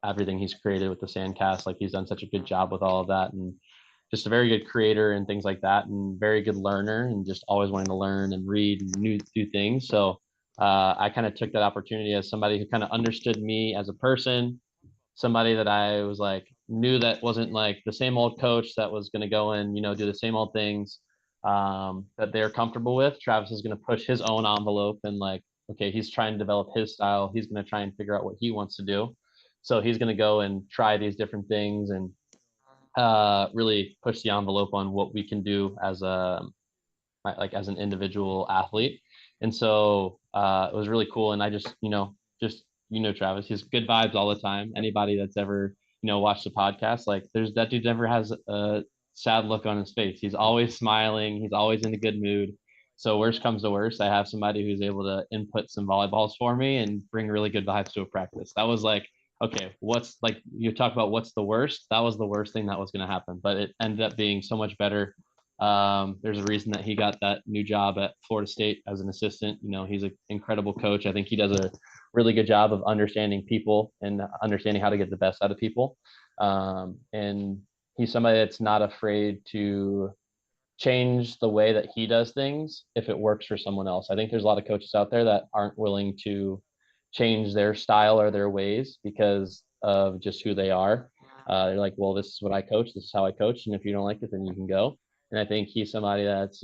everything he's created with the Sandcast. Like he's done such a good job with all of that, and just a very good creator and things like that, and very good learner, and just always wanting to learn and read new things. So I kind of took that opportunity as somebody who kind of understood me as a person, somebody that I was like knew that wasn't like the same old coach that was going to go and do the same old things that they're comfortable with. Travis is going to push his own envelope and like, okay, he's trying to develop his style. He's going to try and figure out what he wants to do. So he's going to go and try these different things and really push the envelope on what we can do as a like as an individual athlete. And so it was really cool. And I just Travis, he's good vibes all the time. Anybody that's ever watched the podcast, like there's that dude never has a sad look on his face. He's always smiling. He's always in a good mood. So worst comes to worst, I have somebody who's able to input some volleyballs for me and bring really good vibes to a practice. That was like, okay, what's like you talk about what's the worst? That was the worst thing that was going to happen, but it ended up being so much better. There's a reason that he got that new job at Florida State as an assistant. He's an incredible coach. I think he does a really good job of understanding people and understanding how to get the best out of people. And he's somebody that's not afraid to change the way that he does things if it works for someone else. I think there's a lot of coaches out there that aren't willing to change their style or their ways because of just who they are. They're like, well, this is what I coach. This is how I coach. And if you don't like it, then you can go. And I think he's somebody that's,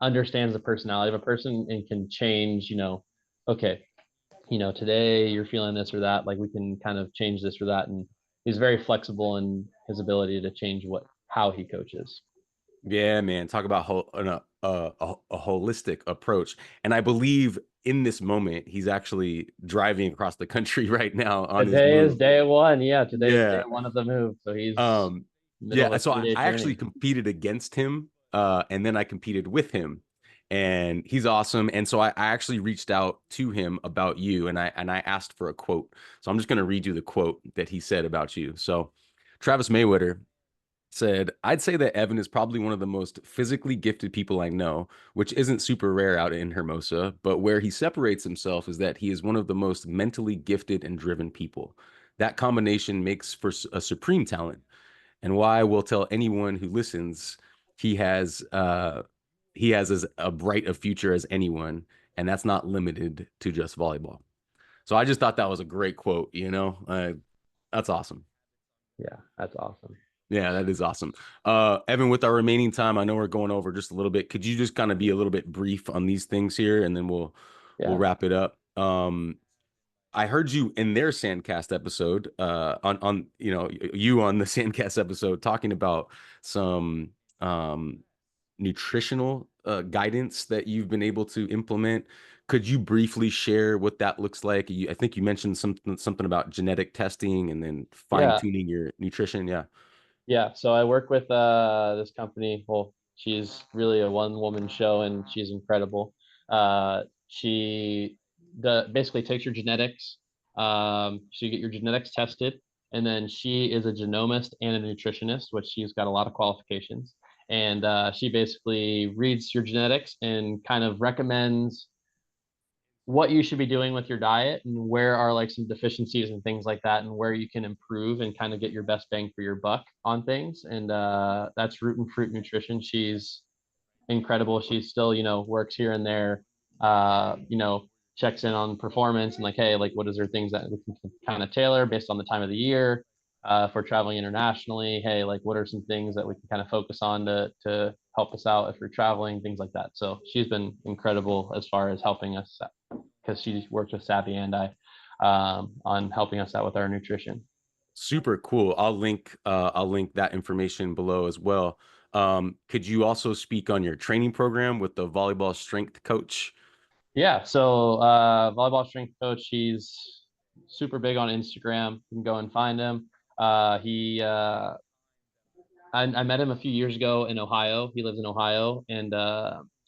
understands the personality of a person and can change, okay, today you're feeling this or that, like we can kind of change this or that. And he's very flexible in his ability to change how he coaches. Yeah, man. Talk about a holistic approach. And I believe in this moment, he's actually driving across the country right now on his Today is move. day one. Yeah, today is day Yeah. one of the move. So he's Um, middle yeah. of a So I 3 day actually journey. competed against him, and then I competed with him, and he's awesome. And so I actually reached out to him about you, and I asked for a quote. So I'm just gonna read you the quote that he said about you. So Travis Mayweather said, I'd say that Evan is probably one of the most physically gifted people I know, which isn't super rare out in Hermosa, but where he separates himself is that he is one of the most mentally gifted and driven people. That combination makes for a supreme talent. And why I will tell anyone who listens, he has he has as a bright a future as anyone. and that's not limited to just volleyball. So I just thought that was a great quote, that's awesome. Yeah, that's awesome. Yeah, that is awesome. Evan, with our remaining time, I know we're going over just a little bit. Could you just kind of be a little bit brief on these things here, and then we'll Yeah. wrap it up. I heard you in their Sandcast episode, on you on the Sandcast episode talking about some nutritional guidance that you've been able to implement. Could you briefly share what that looks like? I think you mentioned something about genetic testing and then fine Yeah. tuning your nutrition. Yeah. Yeah, so I work with this company. Well, she's really a one-woman show, and she's incredible. She basically takes your genetics. So you get your genetics tested, and then she is a genomist and a nutritionist, which she's got a lot of qualifications. And she basically reads your genetics and kind of recommends what you should be doing with your diet and where are like some deficiencies and things like that and where you can improve and kind of get your best bang for your buck on things. And that's Root and Fruit Nutrition. She's incredible. She still, works here and there, checks in on performance and like, hey, like what is there things that we can kind of tailor based on the time of the year. If we're traveling internationally, hey, like what are some things that we can kind of focus on to help us out if we're traveling, things like that. So she's been incredible as far as helping us because she worked with Savvy and I on helping us out with our nutrition. Super cool. I'll link that information below as well. Could you also speak on your training program with the volleyball strength coach? Yeah, so volleyball strength coach, he's super big on Instagram. You can go and find him. He I met him a few years ago in Ohio. He lives in Ohio and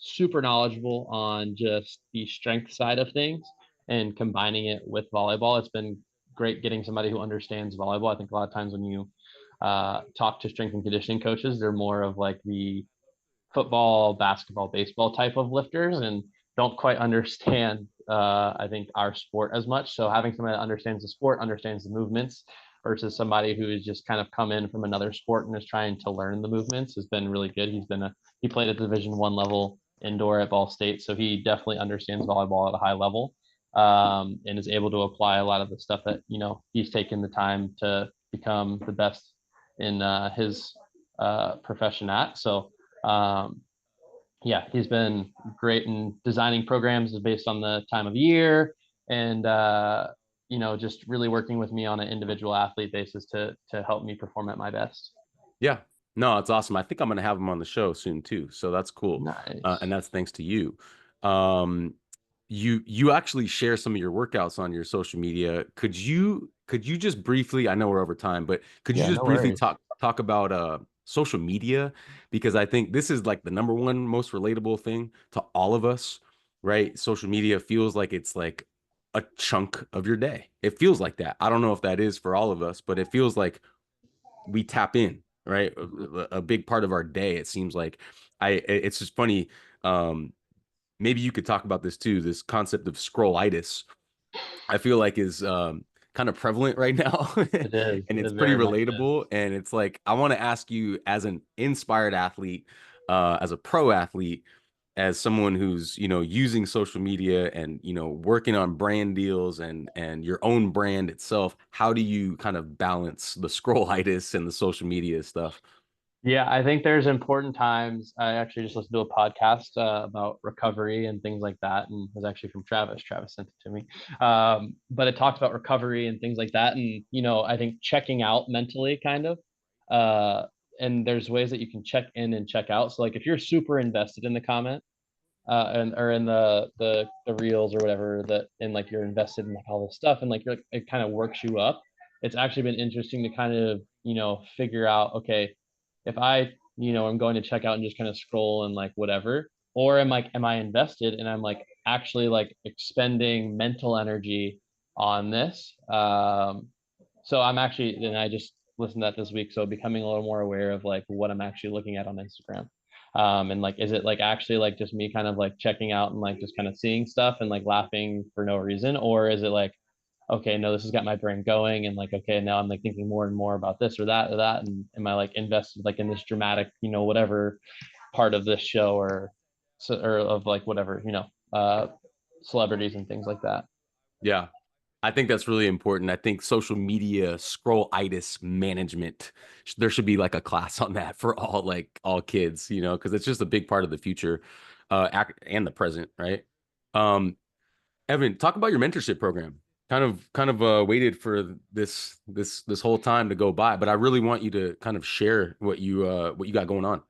super knowledgeable on just the strength side of things and combining it with volleyball. It's been great getting somebody who understands volleyball. I think a lot of times when you talk to strength and conditioning coaches, they're more of like the football, basketball, baseball type of lifters and don't quite understand, I think, our sport as much. So having somebody that understands the sport, understands the movements, versus somebody who has just kind of come in from another sport and is trying to learn the movements has been really good. He played at Division 1 level indoor at Ball State, so he definitely understands volleyball at a high level, and is able to apply a lot of the stuff that he's taken the time to become the best in his profession at. So yeah, he's been great in designing programs based on the time of year and just really working with me on an individual athlete basis to help me perform at my best. Yeah. No, it's awesome. I think I'm gonna have him on the show soon too. So that's cool. And Nice. that's thanks to you. Um, you actually share some of your workouts on your social media. Could you just briefly, I know we're over time, but could you Yeah, just no briefly worries. talk about social media? Because I think this is like the number one most relatable thing to all of us, right? Social media feels like it's like a chunk of your day. It feels like that. I don't know if that is for all of us, but it feels like we tap in, right? A big part of our day, it seems like. It's just funny. Maybe you could talk about this too, this concept of scrollitis. I feel like is kind of prevalent right now. It is. And it's It pretty very much is. relatable. And it's like, I want to ask you, as an inspired athlete, as a pro athlete, as someone who's using social media and working on brand deals and your own brand itself, how do you kind of balance the scrollitis and the social media stuff? Yeah, I think there's important times. I actually just listened to a podcast about recovery and things like that, and it was actually from Travis. Travis sent it to me, but it talked about recovery and things like that, and I think checking out mentally, kind of. Uh, and there's ways that you can check in and check out. So, like, if you're super invested in the comment, and or in the reels or whatever that, and like you're invested in like all this stuff, and like you're like, it kind of works you up. It's actually been interesting to kind of figure out, okay, if I I'm going to check out and just kind of scroll and like whatever, or am I invested and I'm like actually like expending mental energy on this. So I'm actually, and I just listened to that this week, so becoming a little more aware of like what I'm actually looking at on Instagram. And like, is it like actually like just me kind of like checking out and like just kind of seeing stuff and like laughing for no reason, or is it like, okay, no, this has got my brain going, and like, okay, now I'm like thinking more and more about this or that, and am I like invested like in this dramatic, whatever part of this show, or so, or of like whatever, celebrities and things like that. Yeah. I think that's really important. I think social media scroll-itis management, there should be like a class on that for all kids, because it's just a big part of the future, and the present, right? Um, Evan, talk about your mentorship program. Kind of waited for this whole time to go by, but I really want you to kind of share what you got going on.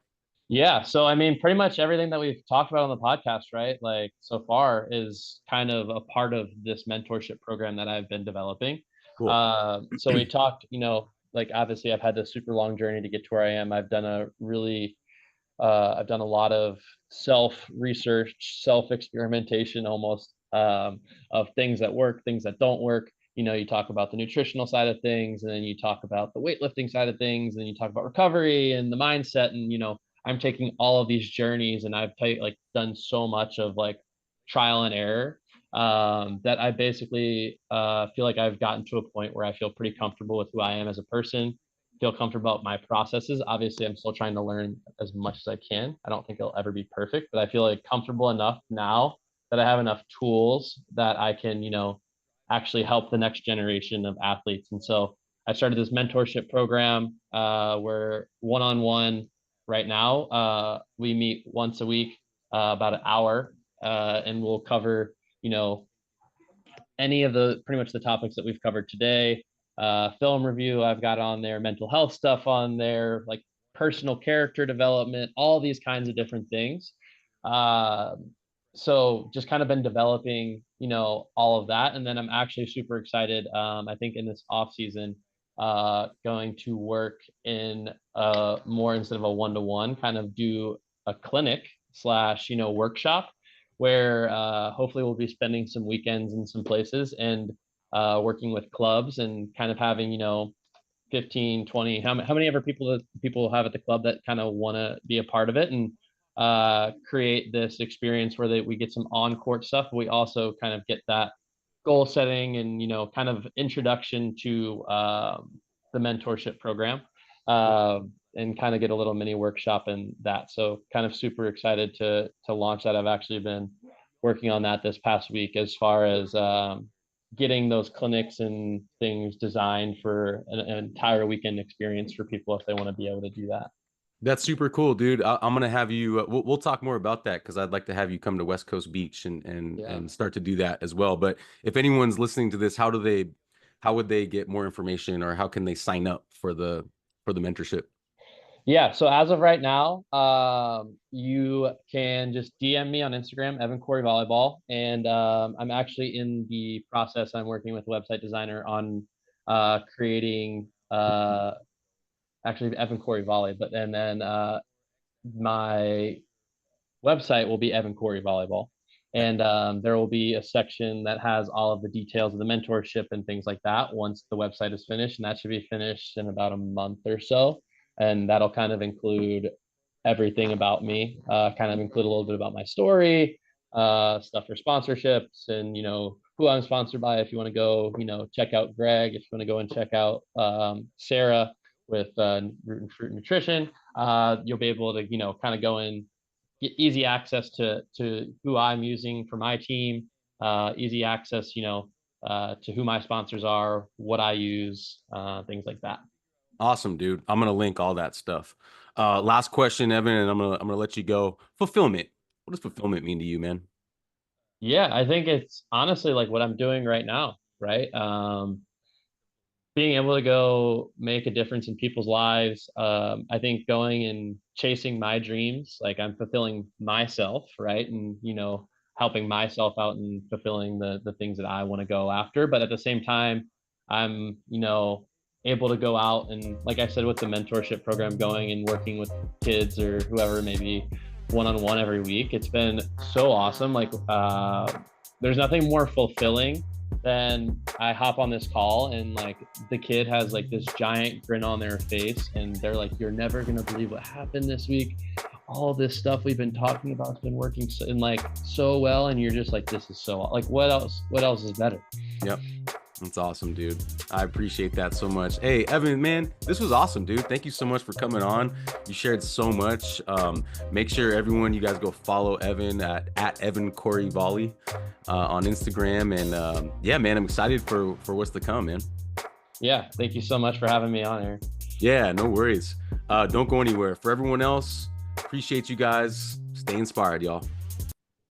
Yeah. So, I mean, pretty much everything that we've talked about on the podcast, right? Like so far is kind of a part of this mentorship program that I've been developing. Cool. So we talked, like obviously I've had this super long journey to get to where I am. I've done a lot of self research, self experimentation almost, of things that work, things that don't work. You talk about the nutritional side of things, and then you talk about the weightlifting side of things, and you talk about recovery and the mindset. And, I'm taking all of these journeys, and I've done so much of like trial and error, that I basically feel like I've gotten to a point where I feel pretty comfortable with who I am as a person, feel comfortable about my processes. Obviously, I'm still trying to learn as much as I can. I don't think it'll ever be perfect, but I feel like comfortable enough now that I have enough tools that I can, actually help the next generation of athletes. And so I started this mentorship program, where one-on-one right now, we meet once a week, about an hour, and we'll cover, any of the pretty much the topics that we've covered today. Film review, I've got on there, mental health stuff on there, like personal character development, all these kinds of different things. Uh, so just kind of been developing, all of that. And then I'm actually super excited. I think in this off season, going to work in more, instead of a one-to-one, kind of do a clinic slash, workshop where hopefully we'll be spending some weekends in some places and working with clubs and kind of having, 15, 20, how many ever people have at the club that kind of want to be a part of it, and create this experience where we get some on-court stuff. We also kind of get that goal setting and, kind of introduction to the mentorship program, and kind of get a little mini workshop in that. So kind of super excited to launch that. I've actually been working on that this past week, as far as getting those clinics and things designed for an entire weekend experience for people if they want to be able to do that. That's super cool, dude. I'm gonna have you. We'll talk more about that because I'd like to have you come to West Coast Beach and Yeah. and start to do that as well. But if anyone's listening to this, how would they get more information, or how can they sign up for the mentorship? Yeah. So as of right now, you can just DM me on Instagram, Evan Cory Volleyball. And I'm actually in the process. I'm working with a website designer on creating, actually Evan Cory Volley, but and then my website will be Evan Cory Volleyball. And there will be a section that has all of the details of the mentorship and things like that once the website is finished. And that should be finished in about a month or so. And that'll kind of include everything about me, kind of include a little bit about my story, stuff for sponsorships, and, who I'm sponsored by. If you want to go, check out Greg, if you want to go and check out Sarah with Root and Fruit Nutrition, you'll be able to, kind of go and get easy access to who I'm using for my team, easy access, to who my sponsors are, what I use, things like that. Awesome, dude. I'm gonna link all that stuff. Last question, Evan, and I'm gonna let you go. Fulfillment. What does fulfillment mean to you, man? Yeah, I think it's honestly like what I'm doing right now, right? Being able to go make a difference in people's lives. I think going and chasing my dreams, like I'm fulfilling myself, right? And, helping myself out and fulfilling the things that I want to go after. But at the same time, I'm, able to go out and, like I said, with the mentorship program, going and working with kids or whoever, maybe one-on-one every week. It's been so awesome. Like, there's nothing more fulfilling than I hop on this call and like the kid has like this giant grin on their face and they're like, "You're never gonna believe what happened this week. All this stuff we've been talking about has been working so well," and you're just like, "This is so like what else is better?" Yep. That's awesome, dude. I appreciate that so much. Hey, Evan, man, this was awesome, dude. Thank you so much for coming on. You shared so much. Make sure everyone, you guys go follow Evan at Evan Cory Volley on Instagram. And yeah, man, I'm excited for what's to come, man. Yeah, thank you so much for having me on here. Yeah, no worries. Don't go anywhere. For everyone else, appreciate you guys. Stay inspired, y'all.